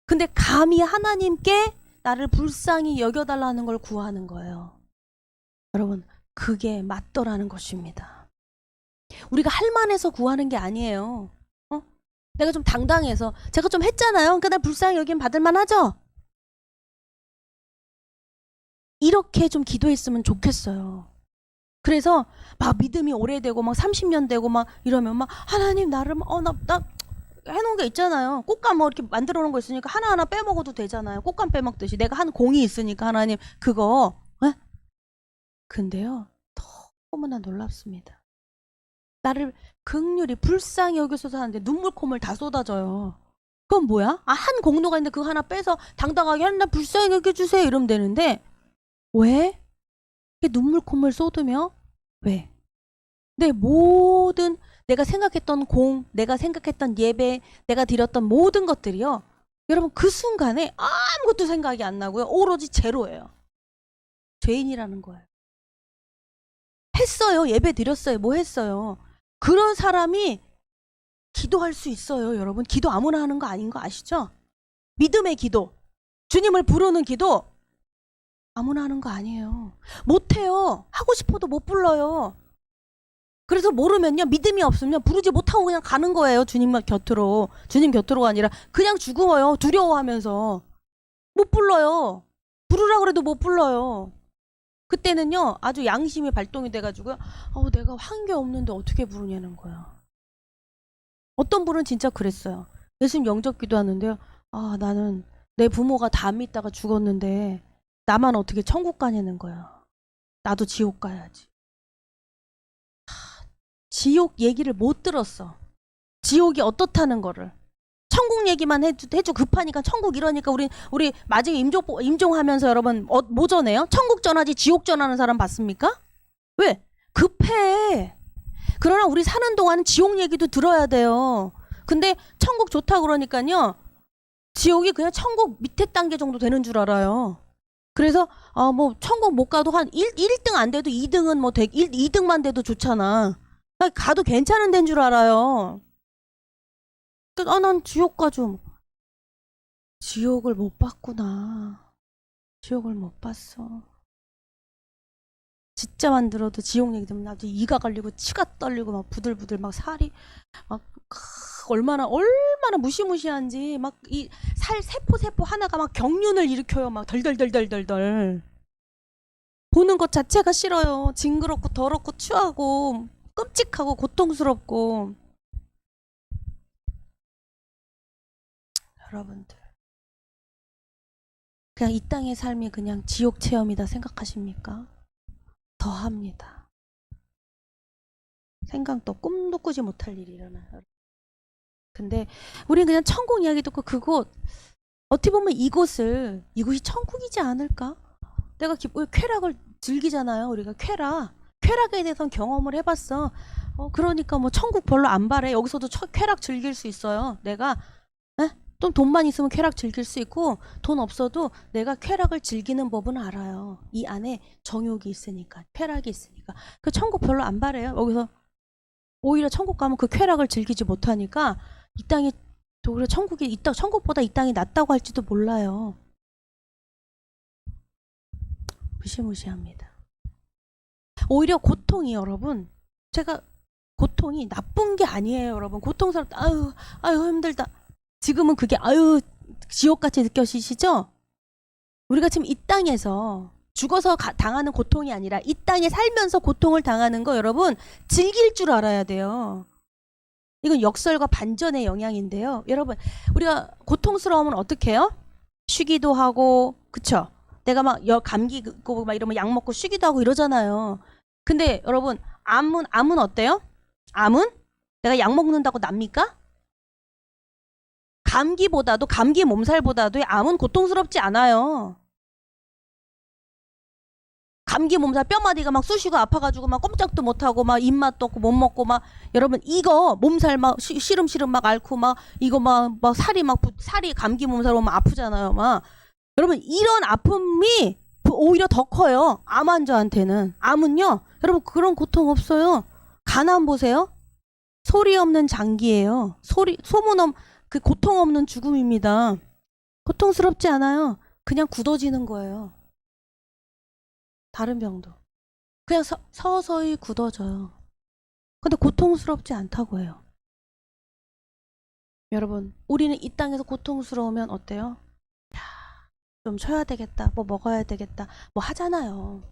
근데 감히 하나님께 나를 불쌍히 여겨달라는 걸 구하는 거예요. 여러분, 그게 맞더라는 것입니다. 우리가 할 만해서 구하는 게 아니에요. 내가 좀 당당해서 제가 좀 했잖아요. 그러니까 나 불쌍히 여긴 받을 만하죠? 이렇게 좀 기도했으면 좋겠어요. 그래서 막 믿음이 오래되고 막 30년 되고 막 이러면 막 하나님 나를 나 해놓은 게 있잖아요. 꽃감 뭐 이렇게 만들어 놓은 거 있으니까 하나하나 빼먹어도 되잖아요. 꽃감 빼먹듯이 내가 한 공이 있으니까 하나님 그거. 에? 근데요 너무나 놀랍습니다. 나를 긍휼히 불쌍히 여기소서 하는데 눈물 콧물 다 쏟아져요. 그건 뭐야? 한 공로가 있는데 그거 하나 빼서 당당하게 하나 불쌍히 여겨주세요 이러면 되는데 왜? 눈물 콧물 쏟으며 왜? 내 모든 내가 생각했던 내가 생각했던 예배, 내가 드렸던 모든 것들이요. 여러분 그 순간에 아무것도 생각이 안 나고요. 오로지 제로예요. 죄인이라는 거예요. 했어요. 예배 드렸어요. 뭐 했어요. 그런 사람이 기도할 수 있어요. 여러분 기도 아무나 하는 거 아닌 거 아시죠? 믿음의 기도, 주님을 부르는 기도 아무나 하는 거 아니에요. 못해요. 하고 싶어도 못 불러요. 그래서 모르면요. 믿음이 없으면 부르지 못하고 그냥 가는 거예요. 주님 곁으로. 주님 곁으로가 아니라 그냥 죽어요. 두려워하면서. 못 불러요. 부르라 그래도 못 불러요. 그때는요. 아주 양심이 발동이 돼가지고요. 내가 한 게 없는데 어떻게 부르냐는 거야. 어떤 분은 진짜 그랬어요. 예수님 영접 기도하는데요. 나는 내 부모가 다 안 믿다가 죽었는데 나만 어떻게 천국 가냐는 거야. 나도 지옥 가야지. 지옥 얘기를 못 들었어. 지옥이 어떻다는 거를. 천국 얘기만 해주 급하니까 천국 이러니까 우리 마지막에 임종하면서 여러분 뭐 전해요? 천국 전하지 지옥 전하는 사람 봤습니까? 왜? 급해. 그러나 우리 사는 동안은 지옥 얘기도 들어야 돼요. 근데 천국 좋다 그러니까요. 지옥이 그냥 천국 밑에 단계 정도 되는 줄 알아요. 그래서 뭐 천국 못 가도 한 1등 안 돼도 2등은 뭐 2등만 돼도 좋잖아. 가도 괜찮은 데인 줄 알아요. 난 지옥 가죠. 지옥을 못 봤구나. 지옥을 못 봤어. 진짜만 들어도 지옥 얘기 들으면 나도 이가 갈리고 치가 떨리고 막 부들부들 막 살이 막 얼마나 무시무시한지 막 이 세포 하나가 막 경륜을 일으켜요. 막 덜덜덜덜덜덜. 보는 것 자체가 싫어요. 징그럽고 더럽고 추하고 끔찍하고 고통스럽고. 여러분들 그냥 이 땅의 삶이 그냥 지옥 체험이다 생각하십니까? 더합니다. 생각도 꿈도 꾸지 못할 일이 일어나요. 근데 우리는 그냥 천국 이야기 듣고 그곳 어떻게 보면 이곳이 천국이지 않을까? 내가 쾌락을 즐기잖아요. 우리가 쾌락에 대해서는 경험을 해봤어. 그러니까 뭐 천국 별로 안 바래. 여기서도 쾌락 즐길 수 있어요. 내가 또 돈만 있으면 쾌락 즐길 수 있고 돈 없어도 내가 쾌락을 즐기는 법은 알아요. 이 안에 정욕이 있으니까, 쾌락이 있으니까. 그 천국 별로 안 바래요. 여기서 오히려 천국 가면 그 쾌락을 즐기지 못하니까 이 땅이 오히려 천국보다 이 땅이 낫다고 할지도 몰라요. 무시무시합니다. 오히려 고통이 여러분, 제가 고통이 나쁜 게 아니에요, 여러분. 고통스럽다. 아유 힘들다. 지금은 그게 지옥같이 느껴지시죠? 우리가 지금 이 땅에서 죽어서 당하는 고통이 아니라 이 땅에 살면서 고통을 당하는 거 여러분 즐길 줄 알아야 돼요. 이건 역설과 반전의 영향인데요. 여러분 우리가 고통스러우면 어떻게 해요? 쉬기도 하고, 그쵸? 내가 막 감기 있고 막 이러면 약 먹고 쉬기도 하고 이러잖아요. 근데 여러분 암은 어때요? 암은 내가 약 먹는다고 납니까? 감기 몸살보다도 암은 고통스럽지 않아요. 감기 몸살 뼈마디가 막 쑤시고 아파가지고 막 꼼짝도 못하고 막 입맛도 없고 못 먹고 막 여러분 이거 몸살 막 시름시름 막 앓고 막 이거 막 살이 감기 몸살 오면 아프잖아요. 막 여러분 이런 아픔이 오히려 더 커요. 암 환자한테는. 암은요 여러분 그런 고통 없어요. 간암 보세요. 소리 없는 장기예요. 소문 그 고통 없는 죽음입니다. 고통스럽지 않아요. 그냥 굳어지는 거예요. 다른 병도 그냥 서서히 굳어져요. 근데 고통스럽지 않다고 해요. 여러분 우리는 이 땅에서 고통스러우면 어때요? 좀 쉬어야 되겠다, 뭐 먹어야 되겠다, 뭐 하잖아요.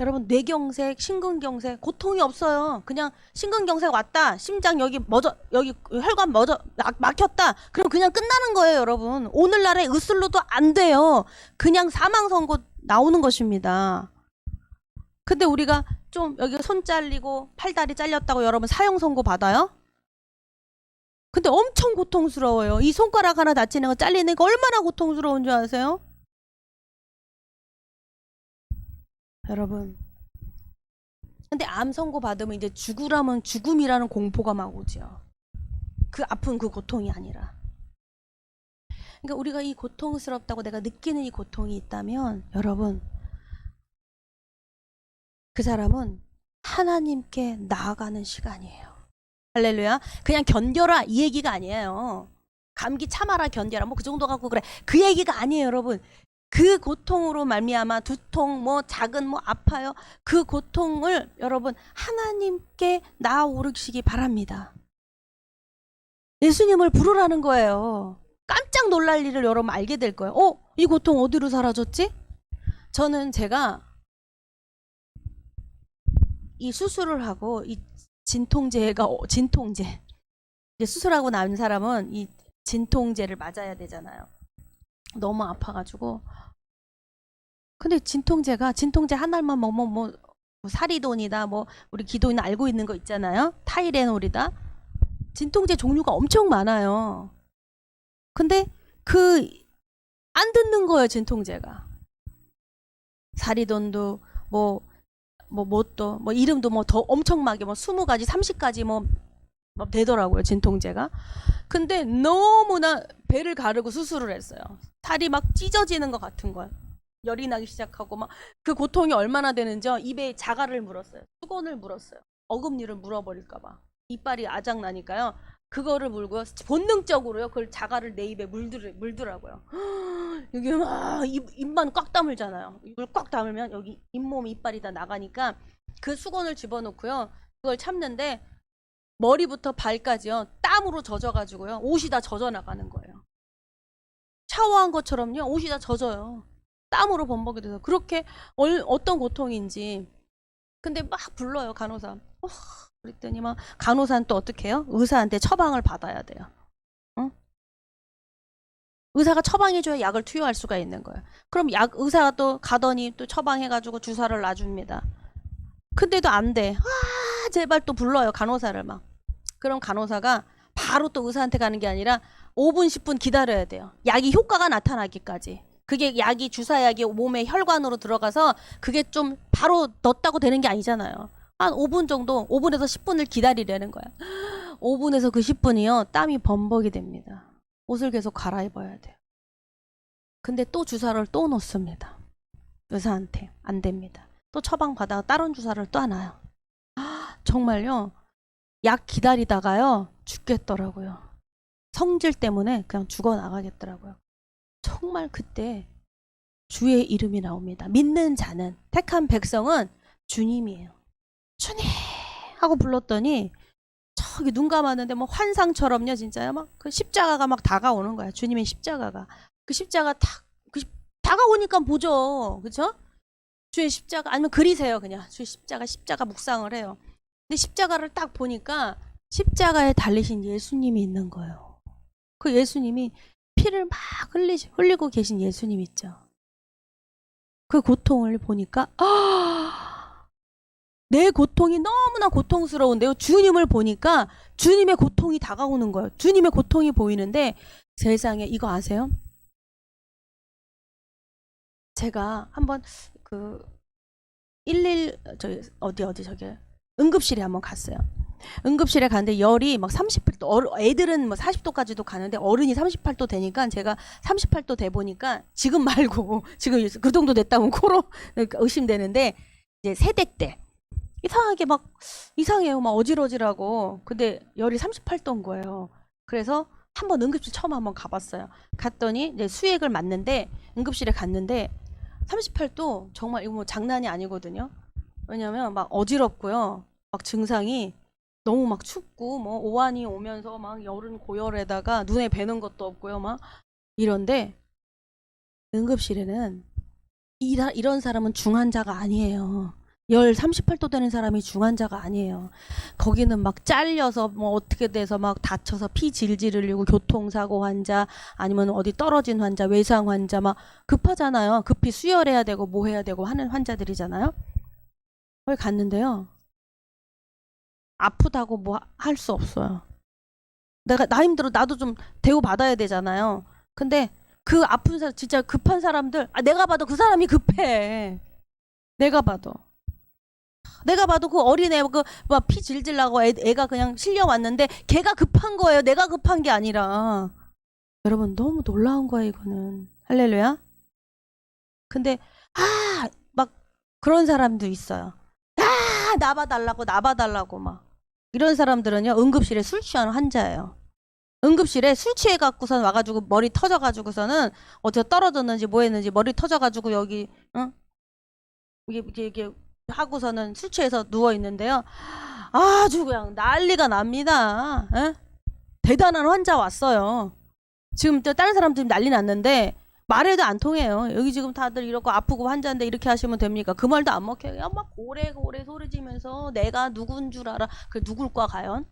여러분 뇌경색, 심근경색 고통이 없어요. 그냥 심근경색 왔다, 심장 여기 혈관 막혔다, 그럼 그냥 끝나는 거예요. 여러분 오늘날의 의술로도 안 돼요. 그냥 사망 선고 나오는 것입니다. 근데 우리가 좀 여기 손 잘리고 팔다리 잘렸다고 여러분 사형 선고 받아요? 근데 엄청 고통스러워요. 이 손가락 하나 다치는 거 잘리는 거 얼마나 고통스러운 줄 아세요? 여러분 근데 암 선고 받으면 이제 죽으라면 죽음이라는 공포가 막 오죠. 그 아픈 그 고통이 아니라. 그러니까 우리가 이 고통스럽다고 내가 느끼는 이 고통이 있다면 여러분 그 사람은 하나님께 나아가는 시간이에요. 할렐루야. 그냥 견뎌라 이 얘기가 아니에요. 감기 참아라 견뎌라 뭐 그 정도 갖고 그래 그 얘기가 아니에요. 여러분 그 고통으로 말미암아 두통 뭐 작은 뭐 아파요. 그 고통을 여러분 하나님께 나아오르시기 바랍니다. 예수님을 부르라는 거예요. 깜짝 놀랄 일을 여러분 알게 될 거예요. 이 고통 어디로 사라졌지? 저는 제가 이 수술을 하고 이 진통제 이제 수술하고 난 사람은 이 진통제를 맞아야 되잖아요. 너무 아파가지고. 근데 진통제 한 알만 먹으면 뭐 사리돈이다 뭐 우리 기도인 알고 있는 거 있잖아요. 타이레놀이다. 진통제 종류가 엄청 많아요. 근데 안 듣는 거예요. 진통제가. 사리돈도 뭐 이름도 뭐 더 엄청나게 뭐 20가지 30가지 뭐 되더라고요. 진통제가. 근데 너무나 배를 가르고 수술을 했어요. 살이 막 찢어지는 것 같은 거예요. 열이 나기 시작하고 막 그 고통이 얼마나 되는지 입에 자갈을 물었어요. 수건을 물었어요. 어금니를 물어버릴까봐. 이빨이 아작나니까요. 그거를 물고요. 본능적으로요. 그걸 자갈을 내 입에 물더라고요. 여기 막 입만 꽉 다물잖아요. 입을 꽉 다물면 여기 잇몸 이빨이 다 나가니까 그 수건을 집어넣고요. 그걸 참는데 머리부터 발까지요. 땀으로 젖어가지고요. 옷이 다 젖어 나가는 거예요. 샤워한 것처럼요. 옷이 다 젖어요. 땀으로 범벅이 돼서 그렇게 어떤 고통인지. 근데 막 불러요 간호사. 그랬더니 막 간호사는 또 어떻게 해요? 의사한테 처방을 받아야 돼요. 의사가 처방해줘야 약을 투여할 수가 있는 거예요. 그럼 의사가 또 가더니 또 처방해가지고 주사를 놔줍니다. 근데도 안 돼. 제발 또 불러요 간호사를 막. 그럼 간호사가 바로 또 의사한테 가는 게 아니라 5분 10분 기다려야 돼요. 약이 효과가 나타나기까지. 그게 약이 주사약이 몸에 혈관으로 들어가서 그게 좀 바로 넣었다고 되는 게 아니잖아요. 한 5분 정도 5분에서 10분을 기다리려는 거야. 5분에서 그 10분이요. 땀이 범벅이 됩니다. 옷을 계속 갈아입어야 돼요. 근데 또 주사를 또 놓습니다. 의사한테. 안 됩니다. 또 처방 받아가 다른 주사를 또 하나요. 정말요. 약 기다리다가요. 죽겠더라고요. 성질 때문에 그냥 죽어나가겠더라고요. 정말 그때 주의 이름이 나옵니다. 믿는 자는, 택한 백성은 주님이에요. 주님 하고 불렀더니 저기 눈 감았는데 뭐 환상처럼요, 진짜요. 막 그 십자가가 막 다가오는 거야. 주님의 십자가가. 그 십자가 다가오니까 보죠. 그쵸? 주의 십자가, 아니면 그리세요. 그냥 주의 십자가 묵상을 해요. 근데 십자가를 딱 보니까 십자가에 달리신 예수님이 있는 거예요. 그 예수님이 피를 막 흘리고 계신 예수님 있죠. 그 고통을 보니까 내 고통이 너무나 고통스러운데요. 주님을 보니까 주님의 고통이 다가오는 거예요. 주님의 고통이 보이는데 세상에 이거 아세요? 제가 한번 그 저기 응급실에 한번 갔어요. 응급실에 갔는데 열이 막 38도, 애들은 뭐 40도까지도 가는데 어른이 38도 되니까 제가 38도 돼 보니까 지금 말고 지금 그 정도 됐다면 코로 의심되는데 이제 새댁 때 이상하게 막 이상해요. 막 어질어질하고. 근데 열이 38도인 거예요. 그래서 한번 응급실 처음 한번 가봤어요. 갔더니 이제 수액을 맞는데 응급실에 갔는데 38도 정말 이거 뭐 장난이 아니거든요. 왜냐면 막 어지럽고요. 막 증상이 너무 막 춥고 뭐 오한이 오면서 막 열은 고열에다가 눈에 뵈는 것도 없고요. 막 이런데 응급실에는 이런 사람은 중환자가 아니에요. 열 38도 되는 사람이 중환자가 아니에요. 거기는 막 잘려서 뭐 어떻게 돼서 막 다쳐서 피 질질 흘리고 교통사고 환자 아니면 어디 떨어진 환자, 외상 환자 막 급하잖아요. 급히 수혈해야 되고 뭐 해야 되고 하는 환자들이잖아요. 거기 갔는데요. 아프다고 뭐 할 수 없어요. 나 힘들어. 나도 좀 대우 받아야 되잖아요. 근데 그 아픈 사람, 진짜 급한 사람들, 내가 봐도 그 사람이 급해. 내가 봐도 그 어린애 막 피 질질 나고 애가 그냥 실려왔는데 걔가 급한 거예요. 내가 급한 게 아니라. 여러분 너무 놀라운 거예요, 이거는. 할렐루야. 근데 막 그런 사람도 있어요. 나 봐달라고 막. 이런 사람들은요, 응급실에 술 취한 환자예요. 응급실에 술 취해 갖고선 와가지고 머리 터져 가지고서는 어디서 떨어졌는지 뭐 했는지 머리 터져 가지고 여기 이게 하고서는 술 취해서 누워 있는데요. 아주 그냥 난리가 납니다. 에? 대단한 환자 왔어요. 지금 또 다른 사람들이 난리 났는데 말해도 안 통해요. 여기 지금 다들 이렇고 아프고 환자인데 이렇게 하시면 됩니까? 그 말도 안 먹혀요. 그냥 막 고래고래 소리 지면서 내가 누군 줄 알아. 그 누굴까 과연?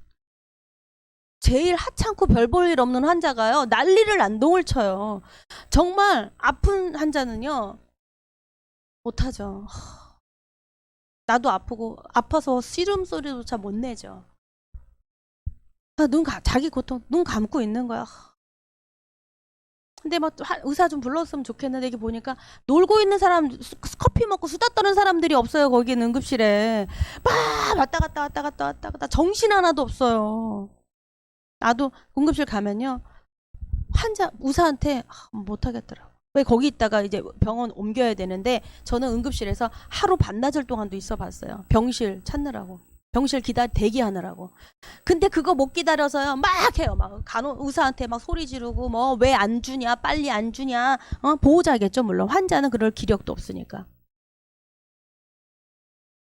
제일 하찮고 별 볼 일 없는 환자가요. 난리를 안동을 쳐요. 정말 아픈 환자는요. 못하죠. 나도 아프고 아파서 씨름 소리조차 못 내죠. 자기 고통 눈 감고 있는 거야. 근데 막 의사 좀 불렀으면 좋겠는데 이게 보니까 놀고 있는 사람, 커피 먹고 수다 떠는 사람들이 없어요. 거기는 응급실에 막 왔다 갔다 정신 하나도 없어요. 나도 응급실 가면요 의사한테 못하겠더라고. 왜 거기 있다가 이제 병원 옮겨야 되는데 저는 응급실에서 하루 반나절 동안도 있어 봤어요. 병실 찾느라고. 병실 대기하느라고. 근데 그거 못 기다려서요. 막 해요. 막 의사한테 막 소리 지르고 뭐 왜 안 주냐, 빨리 안 주냐. 보호자겠죠, 물론. 환자는 그럴 기력도 없으니까.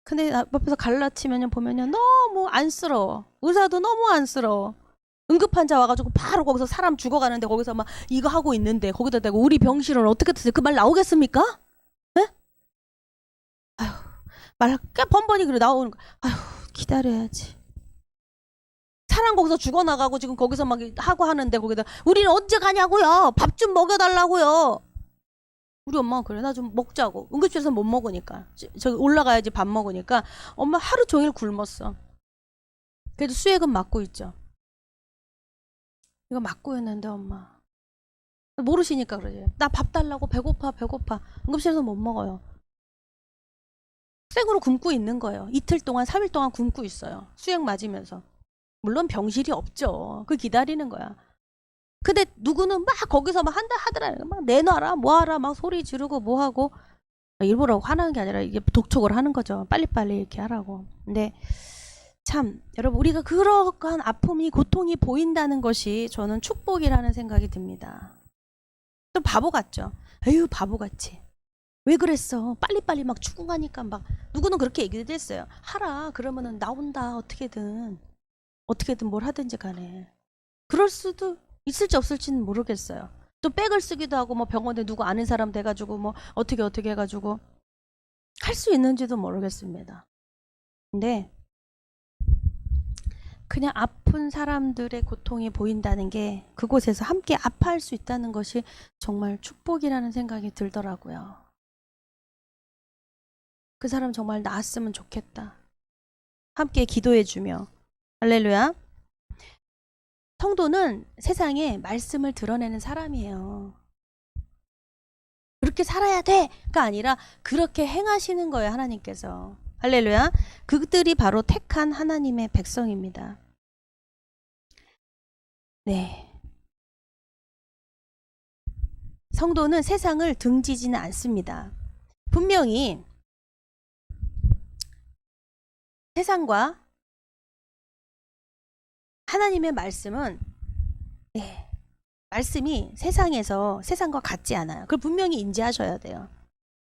근데 옆에서 갈라치면 보면요 너무 안쓰러워. 의사도 너무 안쓰러워. 응급환자 와가지고 바로 거기서 사람 죽어가는데 거기서 막 이거 하고 있는데 거기다 대고 우리 병실은 어떻게 됐어요? 그 말 나오겠습니까? 네? 아휴, 말 번번이 그래 나오는 거. 아휴, 기다려야지. 사람 거기서 죽어나가고 지금 거기서 막 하고 하는데 거기다 우리는 언제 가냐고요? 밥 좀 먹여달라고요. 우리 엄마가 그래. 나 좀 먹자고. 응급실에서 못 먹으니까. 저기 올라가야지 밥 먹으니까. 엄마 하루 종일 굶었어. 그래도 수액은 맞고 있죠. 이거 맞고 있는데 엄마. 모르시니까 그러지. 나 밥 달라고 배고파. 응급실에서 못 먹어요. 생으로 굶고 있는 거예요. 이틀 동안 3일 동안 굶고 있어요. 수액 맞으면서. 물론 병실이 없죠. 그 기다리는 거야. 근데 누구는 막 거기서 막 한다 하더라. 막 내놔라, 뭐하라, 막 소리 지르고 뭐하고. 일부러 화나는 게 아니라 이게 독촉을 하는 거죠. 빨리빨리 이렇게 하라고. 근데 참 여러분, 우리가 그러한 아픔이, 고통이 보인다는 것이 저는 축복이라는 생각이 듭니다. 또 바보 같죠. 에휴, 바보같이. 왜 그랬어? 빨리빨리 막 추궁하니까 막 누구는 그렇게 얘기도 했어요. 하라. 그러면은 나온다. 어떻게든 뭘 하든지 간에. 그럴 수도 있을지 없을지는 모르겠어요. 또 백을 쓰기도 하고 뭐 병원에 누구 아는 사람 돼가지고 뭐 어떻게 해가지고 할 수 있는지도 모르겠습니다. 근데 그냥 아픈 사람들의 고통이 보인다는 게, 그곳에서 함께 아파할 수 있다는 것이 정말 축복이라는 생각이 들더라고요. 그 사람 정말 나았으면 좋겠다. 함께 기도해주며. 할렐루야. 성도는 세상에 말씀을 드러내는 사람이에요. 그렇게 살아야 돼가 아니라 그렇게 행하시는 거예요, 하나님께서. 할렐루야. 그들이 바로 택한 하나님의 백성입니다. 네. 성도는 세상을 등지지는 않습니다. 분명히 세상과 하나님의 말씀은, 네, 말씀이 세상과 같지 않아요. 그걸 분명히 인지하셔야 돼요.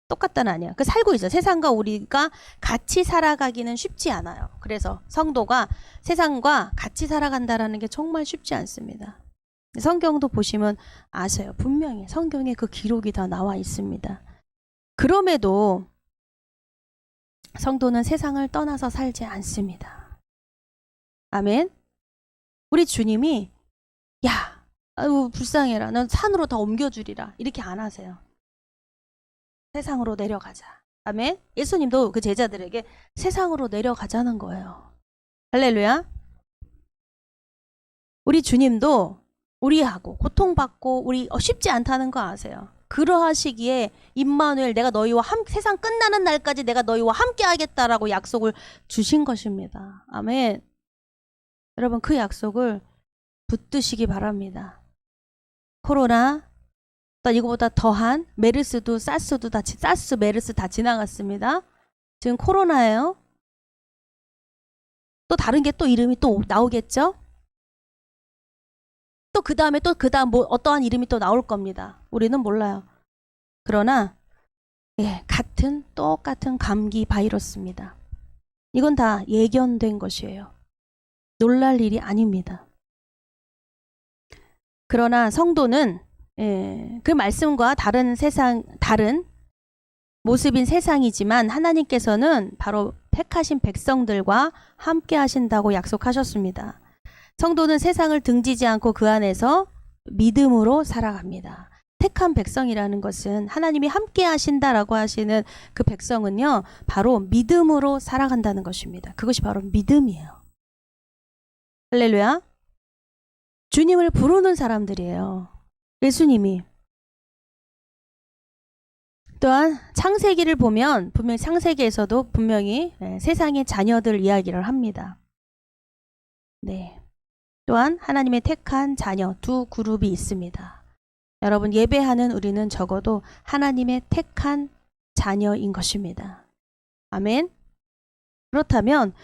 똑같다는 아니야. 그 살고 있어요. 세상과 우리가 같이 살아가기는 쉽지 않아요. 그래서 성도가 세상과 같이 살아간다라는 게 정말 쉽지 않습니다. 성경도 보시면 아세요. 분명히 성경에 그 기록이 다 나와 있습니다. 그럼에도 성도는 세상을 떠나서 살지 않습니다. 아멘. 우리 주님이 야, 아유 불쌍해라, 넌 산으로 다 옮겨주리라, 이렇게 안 하세요. 세상으로 내려가자. 아멘. 예수님도 그 제자들에게 세상으로 내려가자는 거예요. 할렐루야. 우리 주님도 우리하고 고통받고 우리 쉽지 않다는 거 아세요. 그러하시기에 임마누엘, 내가 너희와 세상 끝나는 날까지 내가 너희와 함께 하겠다라고 약속을 주신 것입니다. 아멘. 여러분, 그 약속을 붙드시기 바랍니다. 코로나, 또 이거보다 더한 메르스도 사스, 메르스 다 지나갔습니다. 지금 코로나예요. 또 다른 게 또 이름이 또 나오겠죠? 또 그 다음에 뭐 어떠한 이름이 또 나올 겁니다. 우리는 몰라요. 그러나 똑같은 감기 바이러스입니다. 이건 다 예견된 것이에요. 놀랄 일이 아닙니다. 그러나 성도는 그 말씀과 다른 모습인 세상이지만 하나님께서는 바로 택하신 백성들과 함께 하신다고 약속하셨습니다. 성도는 세상을 등지지 않고 그 안에서 믿음으로 살아갑니다. 택한 백성이라는 것은 하나님이 함께 하신다라고 하시는 그 백성은요, 바로 믿음으로 살아간다는 것입니다. 그것이 바로 믿음이에요. 할렐루야. 주님을 부르는 사람들이에요. 예수님이. 또한 창세기를 보면 분명히 창세기에서도 분명히 세상의 자녀들 이야기를 합니다. 네. 또한 하나님의 택한 자녀 두 그룹이 있습니다. 여러분, 예배하는 우리는 적어도 하나님의 택한 자녀인 것입니다. 아멘. 그렇다면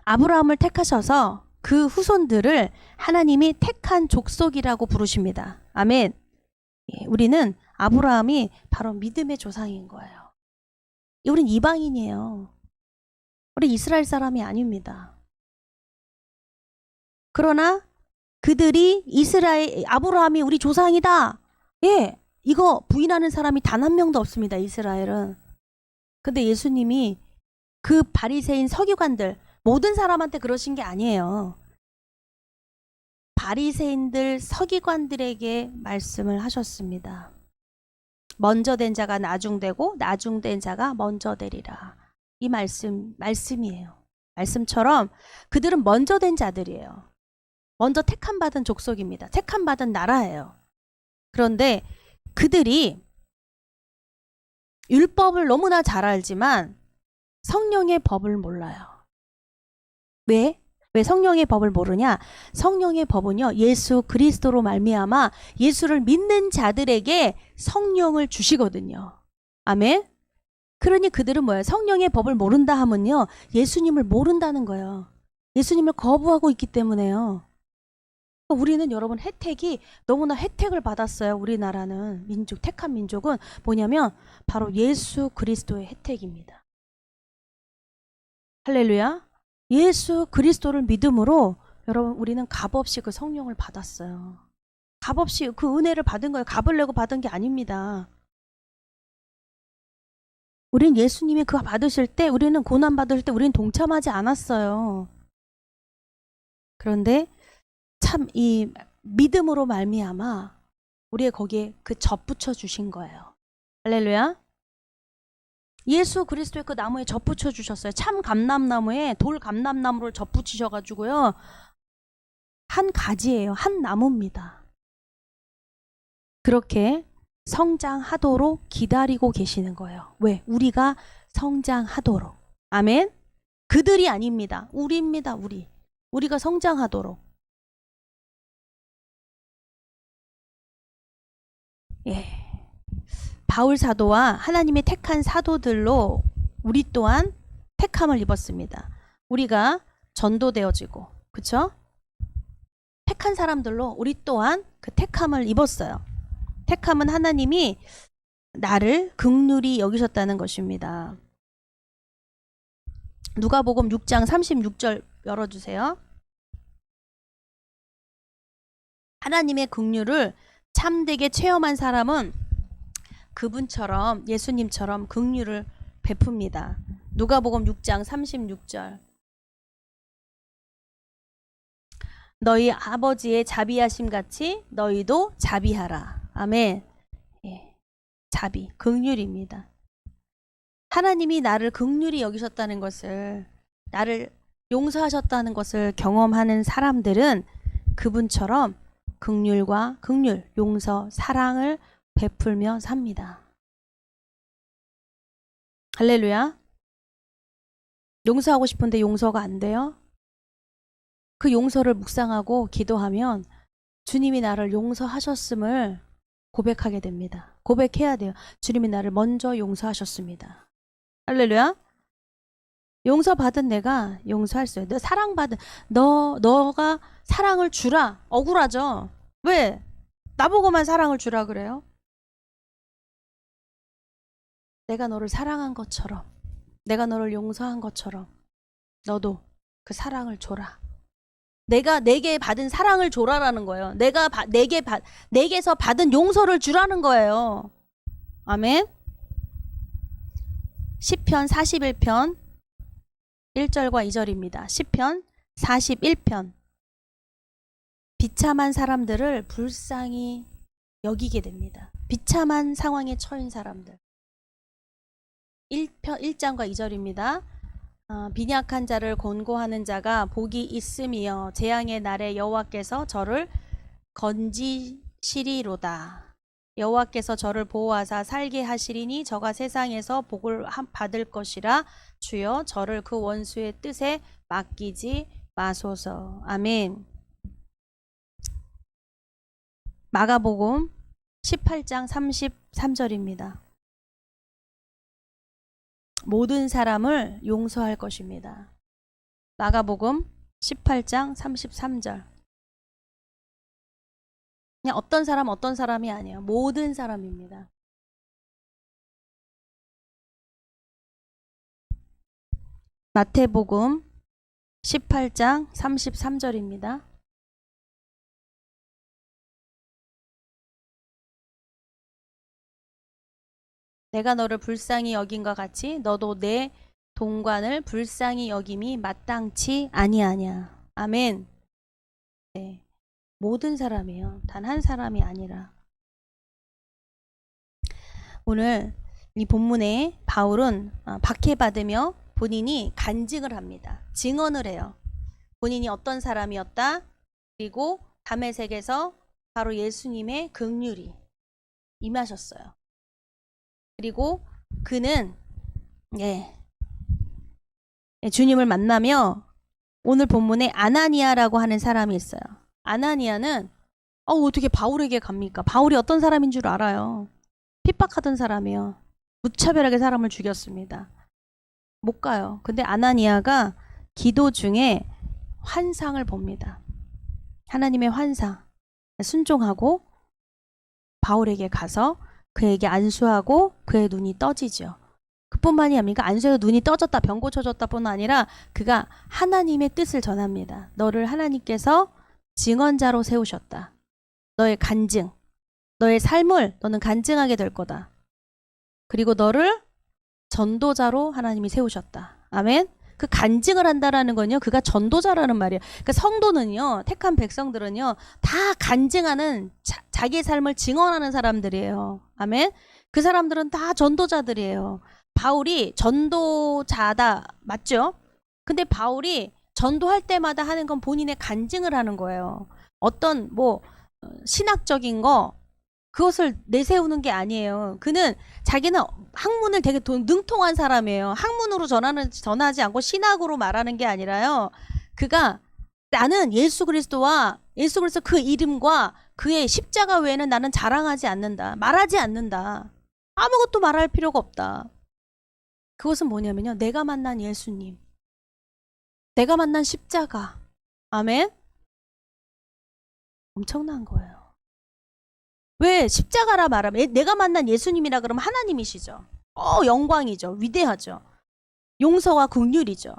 아브라함을 택하셔서 그 후손들을 하나님이 택한 족속이라고 부르십니다. 아멘. 우리는 아브라함이 바로 믿음의 조상인 거예요. 우린 이방인이에요. 우리 이스라엘 사람이 아닙니다. 그러나 그들이 아브라함이 우리 조상이다. 이거 부인하는 사람이 단 한 명도 없습니다, 이스라엘은. 근데 예수님이 그 바리새인 서기관들, 모든 사람한테 그러신 게 아니에요. 바리새인들, 서기관들에게 말씀을 하셨습니다. 먼저 된 자가 나중되고 나중된 자가 먼저 되리라. 이 말씀이에요. 말씀처럼 그들은 먼저 된 자들이에요. 먼저 택함받은 족속입니다. 택함받은 나라예요. 그런데 그들이 율법을 너무나 잘 알지만 성령의 법을 몰라요. 왜? 왜 성령의 법을 모르냐? 성령의 법은요, 예수 그리스도로 말미암아 예수를 믿는 자들에게 성령을 주시거든요. 아멘? 그러니 그들은 뭐예요? 성령의 법을 모른다 하면요, 예수님을 모른다는 거예요. 예수님을 거부하고 있기 때문에요. 우리는 여러분 혜택이 너무나 혜택을 받았어요. 우리나라는 민족, 택한 민족은 뭐냐면 바로 예수 그리스도의 혜택입니다. 할렐루야. 예수 그리스도를 믿음으로 여러분 우리는 값없이 그 성령을 받았어요. 값없이 그 은혜를 받은 거예요. 값을 내고 받은 게 아닙니다. 우린 예수님이 그거 받으실 때, 우리는 고난 받으실 때 우리는 동참하지 않았어요. 그런데 참 이 믿음으로 말미암아 우리의 거기에 그 접 붙여 주신 거예요. 할렐루야. 예수 그리스도의 그 나무에 접 붙여 주셨어요. 참 감람나무에 돌 감람나무를 접 붙이셔 가지고요. 한 가지예요. 한 나무입니다. 그렇게 성장하도록 기다리고 계시는 거예요. 왜? 우리가 성장하도록. 아멘. 그들이 아닙니다. 우리입니다. 우리가 성장하도록. 예. 바울 사도와 하나님의 택한 사도들로 우리 또한 택함을 입었습니다. 우리가 전도되어지고, 그쵸? 택한 사람들로 우리 또한 그 택함을 입었어요. 택함은 하나님이 나를 긍휼히 여기셨다는 것입니다. 누가복음 6장 36절 열어주세요. 하나님의 긍휼을 참되게 체험한 사람은 그분처럼, 예수님처럼 긍휼을 베풉니다. 누가복음 6장 36절. 너희 아버지의 자비하심 같이 너희도 자비하라. 아멘. 예, 자비, 긍휼입니다. 하나님이 나를 긍휼히 여기셨다는 것을, 나를 용서하셨다는 것을 경험하는 사람들은 그분처럼 긍휼과 긍휼, 용서, 사랑을 베풀며 삽니다. 할렐루야. 용서하고 싶은데 용서가 안 돼요? 그 용서를 묵상하고 기도하면 주님이 나를 용서하셨음을 고백하게 됩니다. 고백해야 돼요. 주님이 나를 먼저 용서하셨습니다. 할렐루야. 용서받은 내가 용서할 수 있어요. 너 사랑받은, 너가 사랑을 주라. 억울하죠? 왜? 나보고만 사랑을 주라 그래요? 내가 너를 사랑한 것처럼, 내가 너를 용서한 것처럼 너도 그 사랑을 줘라. 내가 내게 받은 사랑을 줘라라는 거예요. 내게서 받은 용서를 주라는 거예요. 아멘. 시편 41편 1절과 2절입니다. 시편 41편. 비참한 사람들을 불쌍히 여기게 됩니다. 비참한 상황에 처인 사람들. 1장과 2절입니다. 빈약한 자를 권고하는 자가 복이 있음이여 재앙의 날에 여호와께서 저를 건지시리로다. 여호와께서 저를 보호하사 살게 하시리니 저가 세상에서 복을 받을 것이라. 주여 저를 그 원수의 뜻에 맡기지 마소서. 아멘. 마가복음 18장 33절입니다. 모든 사람을 용서할 것입니다. 마가복음 18장 33절. 그냥 어떤 사람이 아니에요. 모든 사람입니다. 마태복음 18장 33절입니다. 내가 너를 불쌍히 여긴 것 같이 너도 내 동관을 불쌍히 여김이 마땅치 아니하냐. 아멘. 네. 모든 사람이에요. 단 한 사람이 아니라. 오늘 이 본문에 바울은 박해받으며 본인이 간증을 합니다. 증언을 해요. 본인이 어떤 사람이었다. 그리고 다메섹에서 바로 예수님의 긍휼이 임하셨어요. 그리고 그는 주님을 만나며 오늘 본문에 아나니아라고 하는 사람이 있어요. 아나니아는 어떻게 바울에게 갑니까? 바울이 어떤 사람인 줄 알아요. 핍박하던 사람이에요. 무차별하게 사람을 죽였습니다. 못 가요. 근데 아나니아가 기도 중에 환상을 봅니다. 하나님의 환상. 순종하고 바울에게 가서 그에게 안수하고 그의 눈이 떠지죠. 그뿐만이 아니라 안수해서 눈이 떠졌다, 병 고쳐졌다 뿐 아니라 그가 하나님의 뜻을 전합니다. 너를 하나님께서 증언자로 세우셨다. 너의 간증, 너의 삶을 너는 간증하게 될 거다. 그리고 너를 전도자로 하나님이 세우셨다. 아멘. 그 간증을 한다라는 건요, 그가 전도자라는 말이에요. 그러니까 성도는요, 택한 백성들은요, 다 간증하는 자기의 삶을 증언하는 사람들이에요. 아멘. 그 사람들은 다 전도자들이에요. 바울이 전도자다, 맞죠? 근데 바울이 전도할 때마다 하는 건 본인의 간증을 하는 거예요. 어떤 신학적인 거 그것을 내세우는 게 아니에요. 그는 자기는 학문을 되게 능통한 사람이에요. 학문으로 전하지 않고 신학으로 말하는 게 아니라요. 그가 나는 예수 그리스도 그 이름과 그의 십자가 외에는 나는 자랑하지 않는다. 말하지 않는다. 아무것도 말할 필요가 없다. 그것은 뭐냐면요. 내가 만난 예수님. 내가 만난 십자가. 아멘. 엄청난 거예요. 왜 십자가라 말하면 내가 만난 예수님이라 그러면 하나님이시죠. 영광이죠. 위대하죠. 용서와 긍휼이죠.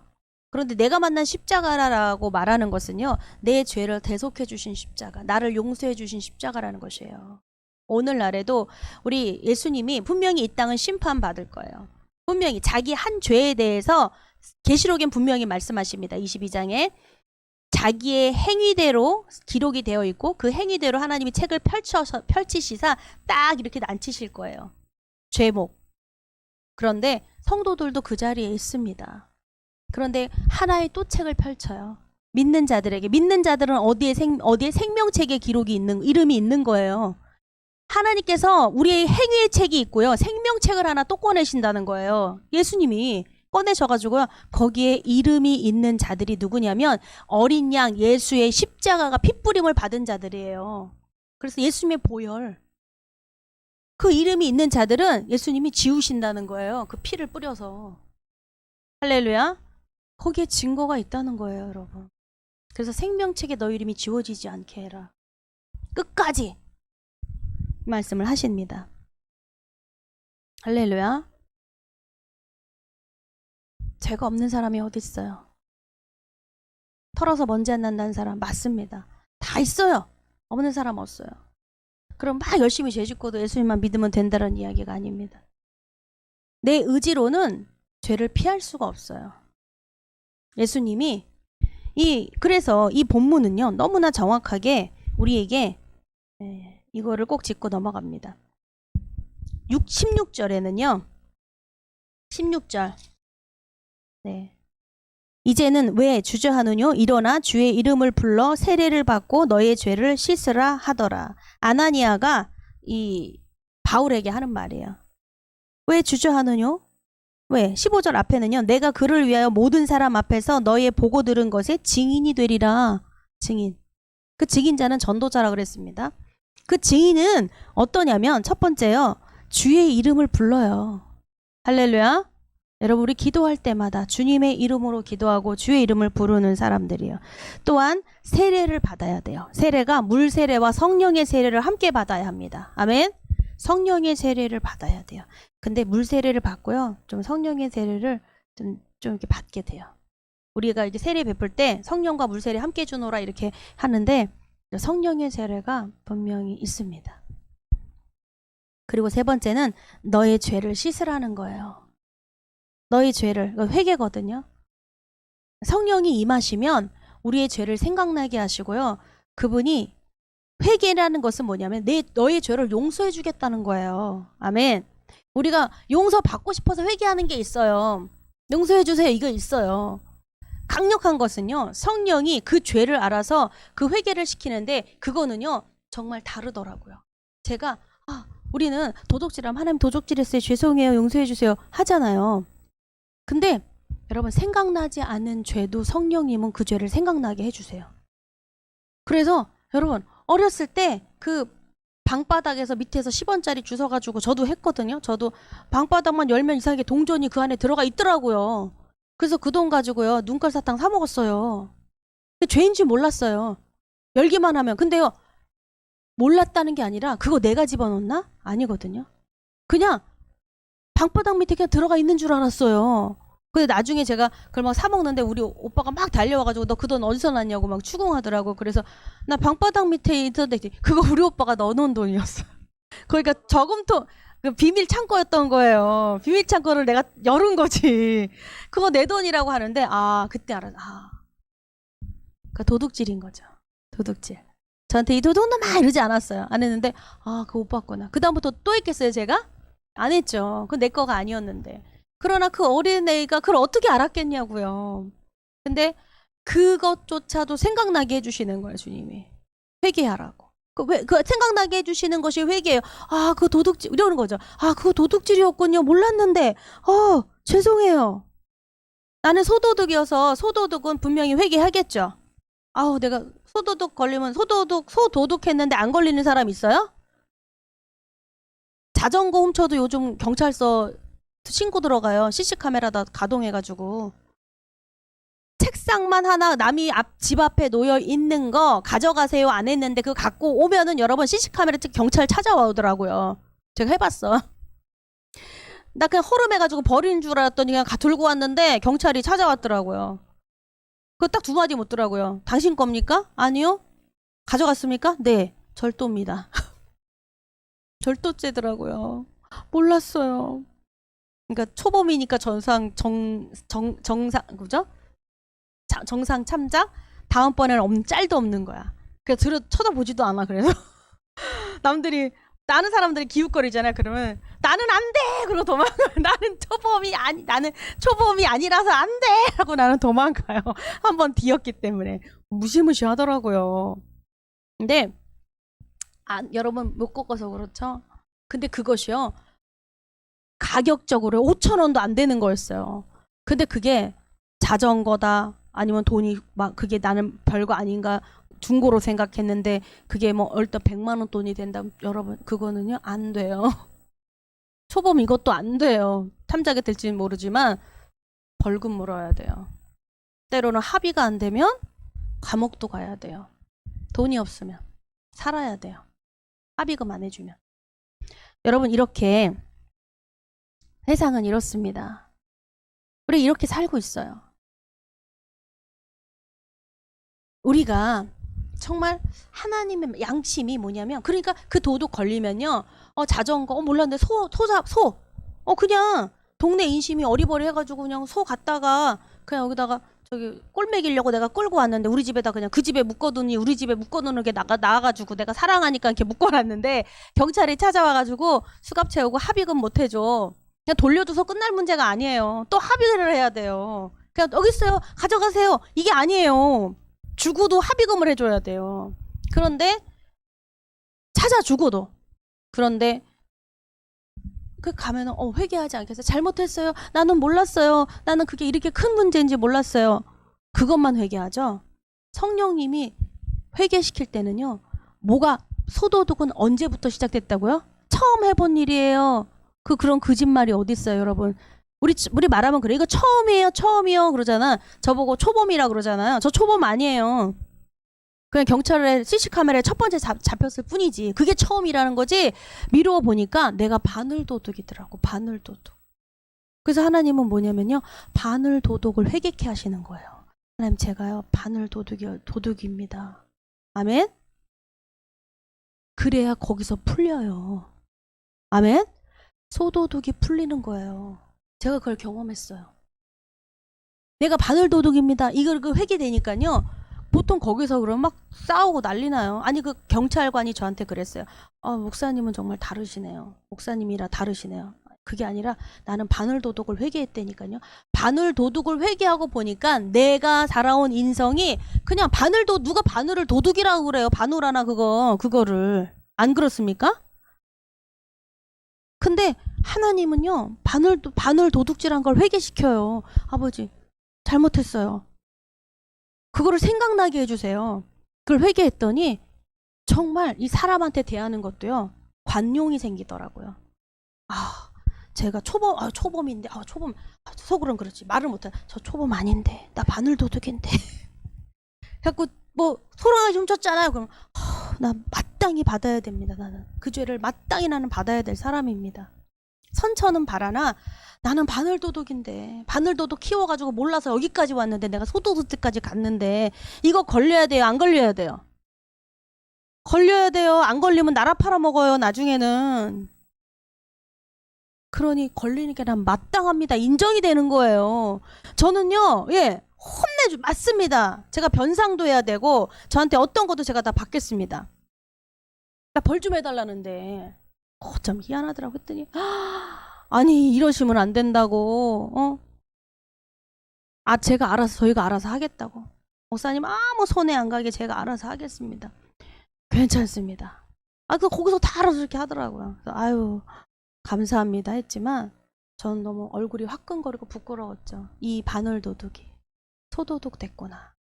그런데 내가 만난 십자가라고 말하는 것은요. 내 죄를 대속해 주신 십자가, 나를 용서해 주신 십자가라는 것이에요. 오늘날에도 우리 예수님이 분명히 이 땅은 심판받을 거예요. 분명히 자기 한 죄에 대해서 계시록엔 분명히 말씀하십니다. 22장에 자기의 행위대로 기록이 되어 있고 그 행위대로 하나님이 책을 펼치시사 딱 이렇게 앉히실 거예요. 죄목. 그런데 성도들도 그 자리에 있습니다. 그런데 하나의 또 책을 펼쳐요. 믿는 자들에게. 믿는 자들은 어디에 생명책에 기록이 이름이 있는 거예요. 하나님께서 우리의 행위의 책이 있고요. 생명책을 하나 또 꺼내신다는 거예요. 예수님이 꺼내셔가지고요. 거기에 이름이 있는 자들이 누구냐면 어린 양 예수의 십자가가 핏부림을 받은 자들이에요. 그래서 예수님의 보혈. 그 이름이 있는 자들은 예수님이 지우신다는 거예요. 그 피를 뿌려서. 할렐루야. 거기에 증거가 있다는 거예요, 여러분. 그래서 생명책에 너 이름이 지워지지 않게 해라. 끝까지 말씀을 하십니다. 할렐루야. 죄가 없는 사람이 어디 있어요? 털어서 먼지 안 난다는 사람 맞습니다. 다 있어요. 없는 사람 없어요. 그럼 막 열심히 죄 짓고도 예수님만 믿으면 된다는 이야기가 아닙니다. 내 의지로는 죄를 피할 수가 없어요. 예수님이 그래서 이 본문은요. 너무나 정확하게 우리에게 이거를 꼭 짚고 넘어갑니다. 16절에는요. 16절. 네. 이제는 왜 주저하느뇨? 일어나 주의 이름을 불러 세례를 받고 너의 죄를 씻으라 하더라. 아나니아가 이 바울에게 하는 말이에요. 왜 주저하느뇨? 왜? 15절 앞에는요. 내가 그를 위하여 모든 사람 앞에서 너의 보고 들은 것에 증인이 되리라. 증인. 그 증인자는 전도자라 그랬습니다. 그 증인은 어떠냐면 첫 번째요. 주의 이름을 불러요. 할렐루야. 여러분 우리 기도할 때마다 주님의 이름으로 기도하고 주의 이름을 부르는 사람들이에요. 또한 세례를 받아야 돼요. 세례가 물 세례와 성령의 세례를 함께 받아야 합니다. 아멘. 성령의 세례를 받아야 돼요. 근데 물 세례를 받고요. 좀 성령의 세례를 좀 이렇게 받게 돼요. 우리가 이제 세례 베풀 때 성령과 물 세례 함께 주노라 이렇게 하는데 성령의 세례가 분명히 있습니다. 그리고 세 번째는 너의 죄를 씻으라는 거예요. 너의 죄를, 회개거든요. 성령이 임하시면 우리의 죄를 생각나게 하시고요. 그분이 회개라는 것은 뭐냐면 너의 죄를 용서해 주겠다는 거예요. 아멘. 우리가 용서받고 싶어서 회개하는 게 있어요. 용서해 주세요. 이거 있어요. 강력한 것은요. 성령이 그 죄를 알아서 그 회개를 시키는데 그거는요. 정말 다르더라고요. 제가 우리는 도둑질하면 하나님 도둑질했어요. 죄송해요. 용서해 주세요. 하잖아요. 근데 여러분 생각나지 않은 죄도 성령님은 그 죄를 생각나게 해주세요. 그래서 여러분 어렸을 때 그 방바닥에서 밑에서 10원짜리 주워가지고 저도 했거든요. 저도 방바닥만 열면 이상하게 동전이 그 안에 들어가 있더라고요. 그래서 그 돈 가지고요 눈깔 사탕 사 먹었어요. 근데 죄인지 몰랐어요. 열기만 하면. 근데요 몰랐다는 게 아니라 그거 내가 집어넣나? 아니거든요. 그냥 방바닥 밑에 그냥 들어가 있는 줄 알았어요. 근데 나중에 제가 그걸 막 사 먹는데 우리 오빠가 막 달려와가지고 너 그 돈 어디서 났냐고 막 추궁하더라고. 그래서 나 방바닥 밑에 있었는데 그거 우리 오빠가 넣어놓은 돈이었어. 그러니까 저금통 그 비밀 창고였던 거예요. 비밀 창고를 내가 열은 거지. 그거 내 돈이라고 하는데 그때 알았어. 그 도둑질인 거죠. 도둑질. 저한테 이 도둑놈아 이러지 않았어요. 안 했는데 그 오빠 거나. 그 다음부터 또 했겠어요 제가? 안 했죠. 그건 내 거가 아니었는데. 그러나 그 어린애가 그걸 어떻게 알았겠냐고요. 근데 그것조차도 생각나게 해주시는 거예요 주님이. 회개하라고. 그 생각나게 해주시는 것이 회개예요. 그거 도둑질 이러는 거죠. 그거 도둑질이었군요. 몰랐는데 죄송해요. 나는 소도둑이어서 소도둑은 분명히 회개하겠죠. 내가 소도둑 걸리면 소도둑 했는데 안 걸리는 사람 있어요? 자전거 훔쳐도 요즘 경찰서 신고 들어가요. CC카메라다 가동해가지고. 책상만 하나 남이 집 앞에 놓여 있는 거 가져가세요 안 했는데 그거 갖고 오면은 여러분 CC카메라 경찰 찾아오더라고요. 제가 해봤어. 나 그냥 허름해가지고 버리는 줄 알았더니 그냥 들고 왔는데 경찰이 찾아왔더라고요. 그거 딱 두 마디 묻더라고요. 당신 겁니까? 아니요. 가져갔습니까? 네. 절도입니다. 절도죄더라고요. 몰랐어요. 그러니까 초범이니까 정상 그죠? 정상 참작. 다음번에는 짤도 없는 거야. 그래서 쳐다보지도 않아. 그래서 다른 사람들이 기웃거리잖아요. 그러면 나는 안 돼. 그러고 도망가. 나는 초범이 아니라서 안 돼. 하고 나는 도망가요. 한번 뒤었기 때문에 무시무시하더라고요. 근데 여러분 못 꺾어서 그렇죠. 근데 그것이요. 가격적으로 5,000원도 안 되는 거였어요. 근데 그게 자전거다 아니면 돈이 막 그게 나는 별거 아닌가 중고로 생각했는데 그게 뭐 얼떨 100만 원 돈이 된다. 여러분 그거는요 안 돼요. 초범 이것도 안 돼요. 탐작이 될지는 모르지만 벌금 물어야 돼요. 때로는 합의가 안 되면 감옥도 가야 돼요. 돈이 없으면 살아야 돼요. 합의금 안 해주면. 여러분 이렇게 세상은 이렇습니다. 우리 이렇게 살고 있어요. 우리가 정말 하나님의 양심이 뭐냐면 그러니까 그 도둑 걸리면요 자전거 몰랐는데 소 그냥 동네 인심이 어리버리 해가지고 그냥 소 갖다가 그냥 여기다가 저기 꼴 먹이려고 내가 끌고 왔는데 우리 집에다 그냥 그 집에 묶어두니 우리 집에 묶어놓는 게 나와가지고 내가 사랑하니까 이렇게 묶어놨는데 경찰이 찾아와가지고 수갑 채우고 합의금 못 해줘. 그냥 돌려줘서 끝날 문제가 아니에요. 또 합의를 해야 돼요. 그냥 여기 있어요. 가져가세요. 이게 아니에요. 주고도 합의금을 해줘야 돼요. 그런데 찾아주고도 그런데 그 가면은 회개하지 않겠어요? 잘못했어요. 나는 몰랐어요. 나는 그게 이렇게 큰 문제인지 몰랐어요. 그것만 회개하죠. 성령님이 회개시킬 때는요. 소도둑은 언제부터 시작됐다고요? 처음 해본 일이에요. 그런 거짓말이 어디 있어요, 여러분? 우리 말하면 그래. 이거 처음이에요 그러잖아. 저보고 초범이라 그러잖아요. 저 초범 아니에요. 그냥 경찰에 CC카메라에 첫 번째 잡혔을 뿐이지. 그게 처음이라는 거지. 미루어 보니까 내가 바늘도둑이더라고. 바늘도둑. 그래서 하나님은 뭐냐면요. 바늘도둑을 회개케 하시는 거예요. 하나님 제가요. 도둑입니다. 아멘? 그래야 거기서 풀려요. 아멘? 소도둑이 풀리는 거예요. 제가 그걸 경험했어요. 내가 바늘도둑입니다. 이걸 회개되니까요. 보통 거기서 그러면 막 싸우고 난리 나요. 아니 그 경찰관이 저한테 그랬어요. 목사님은 정말 다르시네요. 목사님이라 다르시네요. 그게 아니라 나는 바늘도둑을 회개했다니까요. 바늘도둑을 회개하고 보니까 내가 살아온 인성이 그냥 누가 바늘을 도둑이라고 그래요. 바누라나 그거를. 안 그렇습니까? 근데 하나님은요 바늘 도둑질한 걸 회개시켜요. 아버지 잘못했어요. 그거를 생각나게 해주세요. 그걸 회개했더니 정말 이 사람한테 대하는 것도요, 관용이 생기더라고요. 아, 제가 초범인데, 초범, 속으론 그렇지. 말을 못해. 저 초범 아닌데, 나 바늘도둑인데. 자꾸 뭐 소랑이 훔쳤잖아요. 그럼 나 마땅히 받아야 됩니다. 나는 그 죄를 마땅히 나는 받아야 될 사람입니다. 선처는 바라나 나는 바늘도둑인데, 바늘도둑 키워가지고 몰라서 여기까지 왔는데, 내가 소도둑까지 갔는데 이거 걸려야 돼요? 안 걸려야 돼요? 걸려야 돼요. 안 걸리면 나라 팔아먹어요, 나중에는. 그러니 걸리는 게 난 마땅합니다. 인정이 되는 거예요. 저는요, 맞습니다. 제가 변상도 해야 되고, 저한테 어떤 것도 제가 다 받겠습니다. 나 벌 좀 해달라는데, 참 희한하더라고 했더니, 아니, 이러시면 안 된다고, 저희가 알아서 하겠다고. 목사님, 아무 손해 안 가게 제가 알아서 하겠습니다. 괜찮습니다. 거기서 다 알아서 이렇게 하더라고요. 그래서, 아유, 감사합니다 했지만, 전 너무 얼굴이 화끈거리고 부끄러웠죠. 이 바늘도둑이 소도둑 됐구나.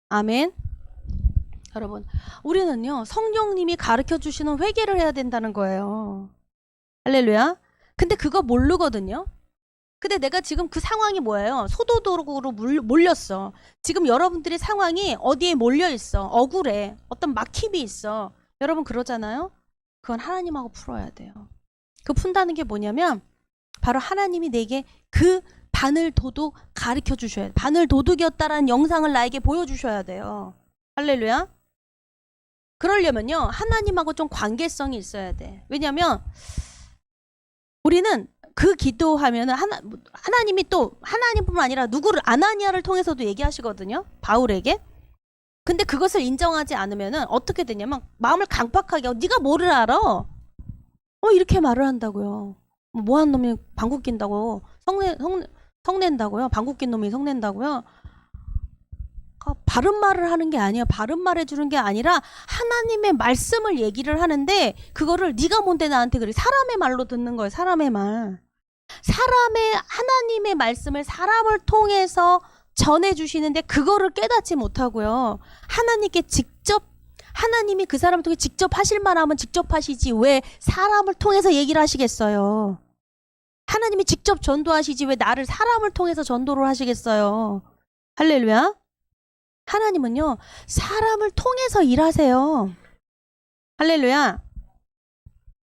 아멘. 여러분, 우리는요, 성령님이 가르쳐 주시는 회개를 해야 된다는 거예요. 할렐루야. 근데 그거 모르거든요. 근데 내가 지금 그 상황이 뭐예요? 소도둑으로 몰렸어. 지금 여러분들의 상황이 어디에 몰려 있어? 억울해. 어떤 막힘이 있어. 여러분 그러잖아요? 그건 하나님하고 풀어야 돼요. 그 푼다는 게 뭐냐면, 바로 하나님이 내게 그 바늘도둑 가르쳐 주셔야 돼요. 바늘도둑이었다라는 영상을 나에게 보여주셔야 돼요. 할렐루야. 그러려면요, 하나님하고 좀 관계성이 있어야 돼. 왜냐면 우리는 그 기도하면은 하나님이 또, 하나님뿐만 아니라 누구를, 아나니아를 통해서도 얘기하시거든요, 바울에게. 근데 그것을 인정하지 않으면은 어떻게 되냐면 마음을 강팍하게 하고, 네가 뭐를 알아? 이렇게 말을 한다고요. 뭐한 놈이 방귀 낀다고, 성낸다고요. 방귀 낀 놈이 성낸다고요. 바른 말을 하는 게 아니야. 바른 말 해주는 게 아니라 하나님의 말씀을 얘기를 하는데, 그거를 네가 뭔데 나한테 그래. 사람의 말로 듣는 거예요. 사람의 말. 하나님의 말씀을 사람을 통해서 전해주시는데 그거를 깨닫지 못하고요, 하나님께 직접, 하나님이 그 사람을 통해 직접 하실 만하면 직접 하시지 왜 사람을 통해서 얘기를 하시겠어요? 하나님이 직접 전도하시지 왜 나를 사람을 통해서 전도를 하시겠어요? 할렐루야. 하나님은요, 사람을 통해서 일하세요. 할렐루야.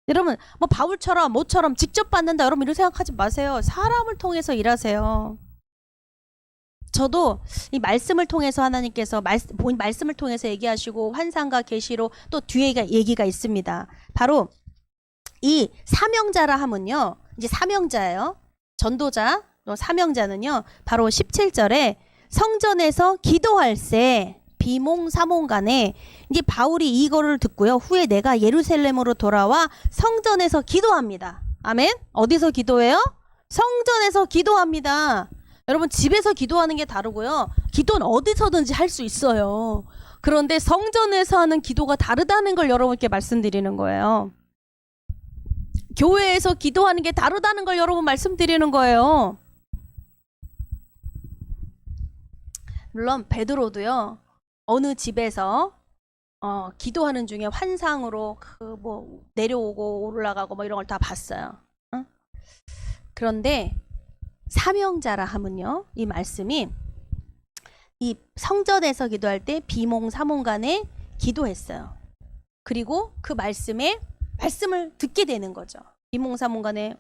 여러분, 뭐 바울처럼 모처럼 직접 받는다, 여러분 이렇게 생각하지 마세요. 사람을 통해서 일하세요. 저도 이 말씀을 통해서 하나님께서 본인 말씀을 통해서 얘기하시고, 환상과 계시로 또 뒤에 얘기가 있습니다. 바로 이 사명자라 하면요, 이제 사명자예요. 전도자, 사명자는요, 바로 17절에 성전에서 기도할 새 비몽사몽간에, 이제 바울이 이거를 듣고요, 후에 내가 예루살렘으로 돌아와 성전에서 기도합니다. 아멘. 어디서 기도해요? 성전에서 기도합니다. 여러분, 집에서 기도하는 게 다르고요, 기도는 어디서든지 할 수 있어요. 그런데 성전에서 하는 기도가 다르다는 걸 여러분께 말씀드리는 거예요. 교회에서 기도하는 게 다르다는 걸 여러분 말씀드리는 거예요. 물론 베드로도요, 어느 집에서 기도하는 중에 환상으로 내려오고 올라가고 뭐 이런 걸 다 봤어요. 응? 그런데 사명자라 하면요, 이 말씀이 이 성전에서 기도할 때 비몽사몽간에 기도했어요. 그리고 그 말씀을 듣게 되는 거죠. 비몽사몽간에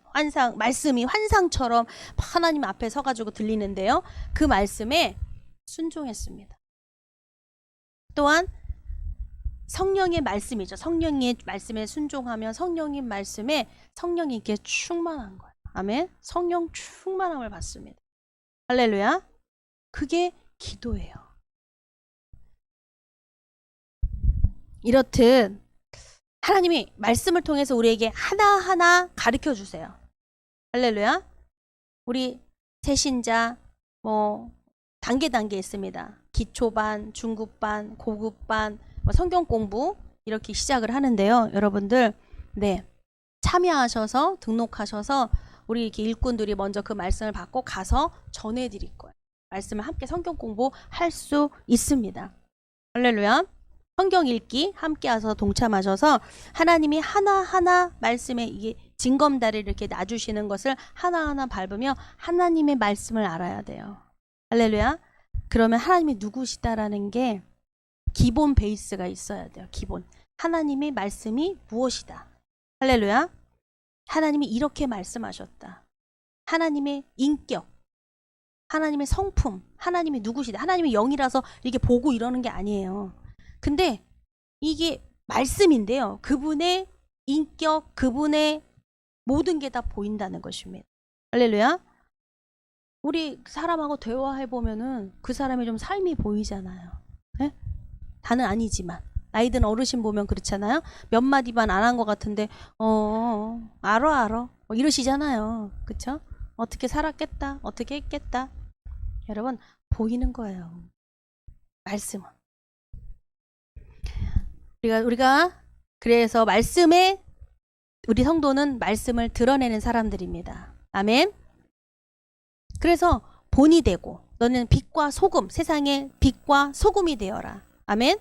말씀이 환상처럼 하나님 앞에 서가지고 들리는데요, 그 말씀에 순종했습니다. 또한 성령의 말씀이죠. 성령의 말씀에 순종하면 성령의 말씀에 성령이 이렇게 충만한 거예요. 아멘. 성령 충만함을 받습니다. 할렐루야. 그게 기도예요. 이렇듯 하나님이 말씀을 통해서 우리에게 하나하나 가르쳐 주세요. 할렐루야. 우리 새신자 단계 있습니다. 기초반, 중급반, 고급반, 성경 공부 이렇게 시작을 하는데요. 여러분들, 참여하셔서 등록하셔서 우리 이렇게 일꾼들이 먼저 그 말씀을 받고 가서 전해드릴 거예요. 말씀을 함께 성경 공부할 수 있습니다. 할렐루야. 성경 읽기 함께 와서 동참하셔서 하나님이 하나하나 말씀에 이게 징검다리를 이렇게 놔주시는 것을 하나하나 밟으며 하나님의 말씀을 알아야 돼요. 할렐루야. 그러면 하나님이 누구시다라는 게 기본 베이스가 있어야 돼요. 기본. 하나님의 말씀이 무엇이다. 할렐루야. 하나님이 이렇게 말씀하셨다. 하나님의 인격, 하나님의 성품, 하나님이 누구시다. 하나님이 영이라서 이렇게 보고 이러는 게 아니에요. 근데 이게 말씀인데요. 그분의 인격, 그분의 모든 게 다 보인다는 것입니다. 할렐루야. 우리 사람하고 대화해보면은 그 사람의 좀 삶이 보이잖아요. 네? 다는 아니지만. 나이 든 어르신 보면 그렇잖아요. 몇 마디만 안 한 것 같은데 알아 뭐 이러시잖아요. 그쵸? 어떻게 살았겠다, 어떻게 했겠다. 여러분 보이는 거예요. 말씀은 우리가 그래서 말씀에 우리 성도는 말씀을 드러내는 사람들입니다. 아멘. 그래서 본이 되고 너는 빛과 소금, 세상의 빛과 소금이 되어라. 아멘.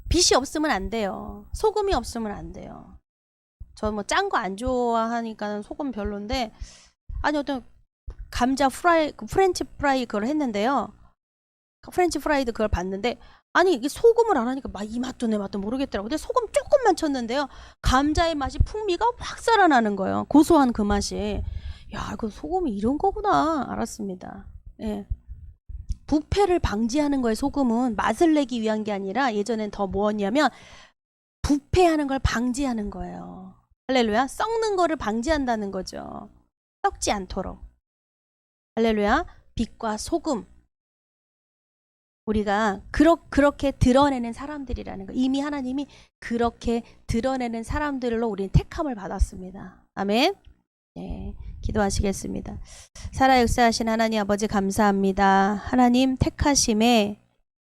빛이 없으면 안 돼요. 소금이 없으면 안 돼요. 저 뭐 짠 거 안 좋아하니까 소금 별론데, 아니 어떤 감자 프라이, 프렌치 프라이 그걸 했는데요. 프렌치 프라이드 그걸 봤는데, 아니 이게 소금을 안 하니까 막 이 맛도 내 맛도 모르겠더라고. 근데 소금 조금만 쳤는데요, 감자의 맛이 풍미가 확 살아나는 거예요. 고소한 그 맛이. 야, 이거 소금이 이런 거구나 알았습니다. 예. 부패를 방지하는 거예요. 소금은 맛을 내기 위한 게 아니라 예전엔 더 뭐였냐면 부패하는 걸 방지하는 거예요. 할렐루야. 썩는 거를 방지한다는 거죠. 썩지 않도록. 할렐루야. 빛과 소금, 우리가 그렇게 드러내는 사람들이라는 거. 이미 하나님이 그렇게 드러내는 사람들로 우리는 택함을 받았습니다. 아멘. 네, 기도하시겠습니다. 살아 역사하신 하나님 아버지 감사합니다. 하나님 택하심에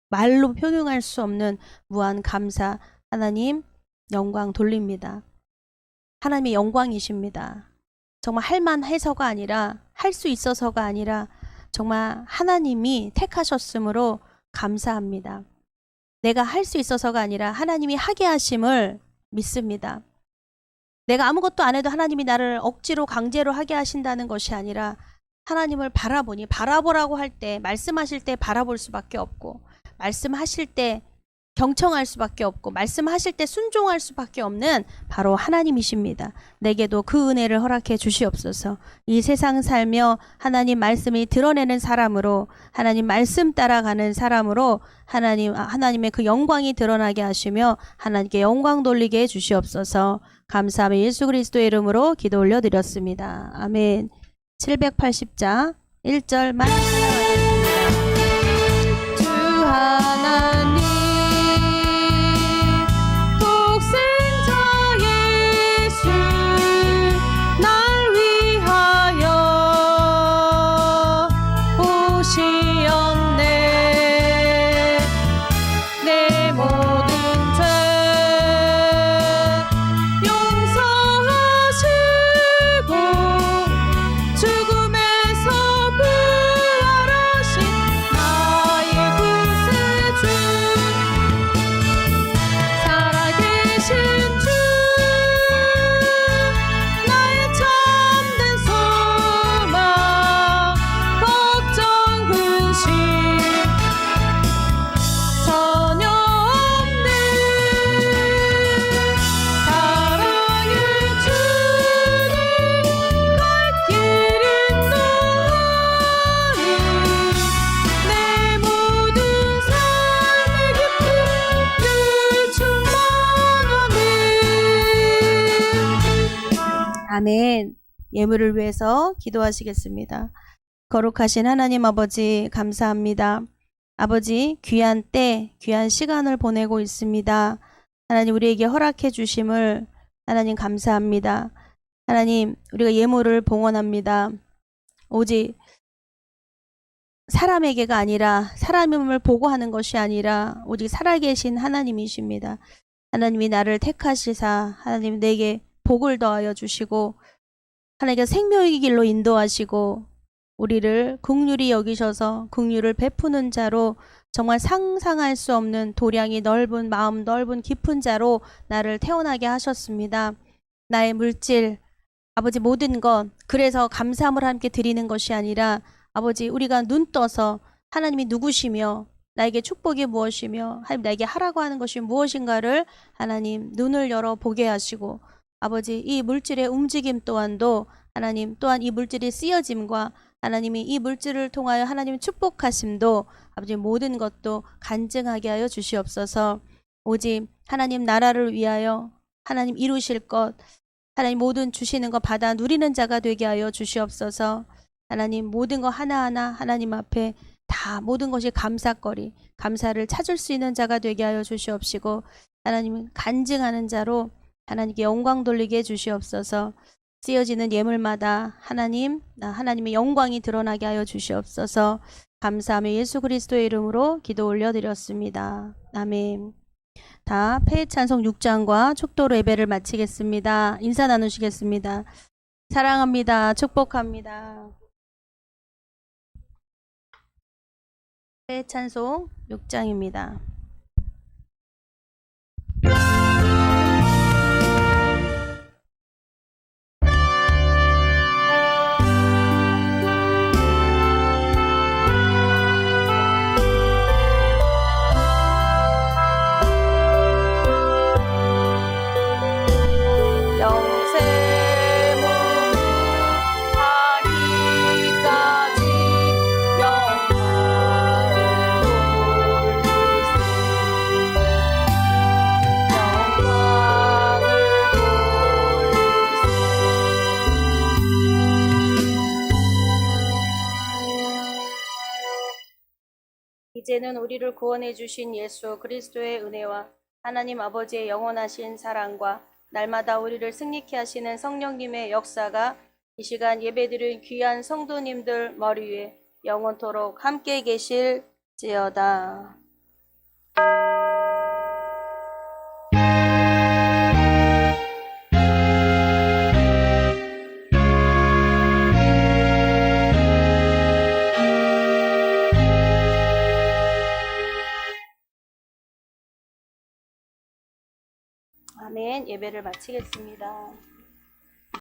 말로 표현할 수 없는 무한 감사, 하나님 영광 돌립니다. 하나님의 영광이십니다. 정말 할만해서가 아니라, 할 수 있어서가 아니라 정말 하나님이 택하셨으므로 감사합니다. 내가 할 수 있어서가 아니라 하나님이 하게 하심을 믿습니다. 내가 아무것도 안 해도 하나님이 나를 억지로 강제로 하게 하신다는 것이 아니라 하나님을 바라보니, 바라보라고 할 때, 말씀하실 때 바라볼 수밖에 없고, 말씀하실 때 경청할 수밖에 없고, 말씀하실 때 순종할 수밖에 없는 바로 하나님이십니다. 내게도 그 은혜를 허락해 주시옵소서. 이 세상 살며 하나님 말씀이 드러내는 사람으로, 하나님 말씀 따라가는 사람으로 하나님의 그 영광이 드러나게 하시며 하나님께 영광 돌리게 해 주시옵소서. 감사하며 예수 그리스도의 이름으로 기도 올려드렸습니다. 아멘. 780자 1절만 찬양하겠습니다. 주 하나님 독생자 예수 날 위하여 오시었네. 내 모든 죄 용서하시고 죽음에서 부활하신 나의 구세주, 살아계신 주, 나의 참된 소망, 걱정 근심 전혀 없는 사랑의 주님, 갈 길은 너는 내 모든 삶의 기쁨 늘 충만하네. 아멘. 예물을 위해서 기도하시겠습니다. 거룩하신 하나님 아버지 감사합니다. 아버지 귀한 때, 귀한 시간을 보내고 있습니다. 하나님 우리에게 허락해 주심을 하나님 감사합니다. 하나님 우리가 예물을 봉헌합니다. 오직 사람에게가 아니라, 사람임을 보고 하는 것이 아니라 오직 살아계신 하나님이십니다. 하나님이 나를 택하시사 하나님 내게 복을 더하여 주시고 하나님께서 생명의 길로 인도하시고 우리를 긍휼히 여기셔서 긍휼을 베푸는 자로 정말 상상할 수 없는 도량이 넓은 마음 넓은 깊은 자로 나를 태어나게 하셨습니다. 나의 물질 아버지 모든 것 그래서 감사함을 함께 드리는 것이 아니라 아버지 우리가 눈 떠서 하나님이 누구시며 나에게 축복이 무엇이며 하나님 나에게 하라고 하는 것이 무엇인가를 하나님 눈을 열어 보게 하시고 아버지 이 물질의 움직임 또한도 하나님 또한 이 물질이 쓰여짐과 하나님이 이 물질을 통하여 하나님 축복하심도 아버지 모든 것도 간증하게 하여 주시옵소서. 오직 하나님 나라를 위하여 하나님 이루실 것 하나님 모든 주시는 것 받아 누리는 자가 되게 하여 주시옵소서. 하나님 모든 것 하나하나 하나님 앞에 다 모든 것이 감사거리 감사를 찾을 수 있는 자가 되게 하여 주시옵시고 하나님은 간증하는 자로 하나님께 영광 돌리게 해 주시옵소서. 쓰여지는 예물마다 하나님의 영광이 드러나게 하여 주시옵소서. 감사하며 예수 그리스도의 이름으로 기도 올려드렸습니다. 아멘. 다 폐찬송 6장과 축도로 예배를 마치겠습니다. 인사 나누시겠습니다. 사랑합니다. 축복합니다. 폐찬송 6장입니다. 이제는 우리를 구원해 주신 예수 그리스도의 은혜와 하나님 아버지의 영원하신 사랑과 날마다 우리를 승리케 하시는 성령님의 역사가 이 시간 예배드린 귀한 성도님들 머리 위에 영원토록 함께 계실지어다. 아멘. 예배를 마치겠습니다.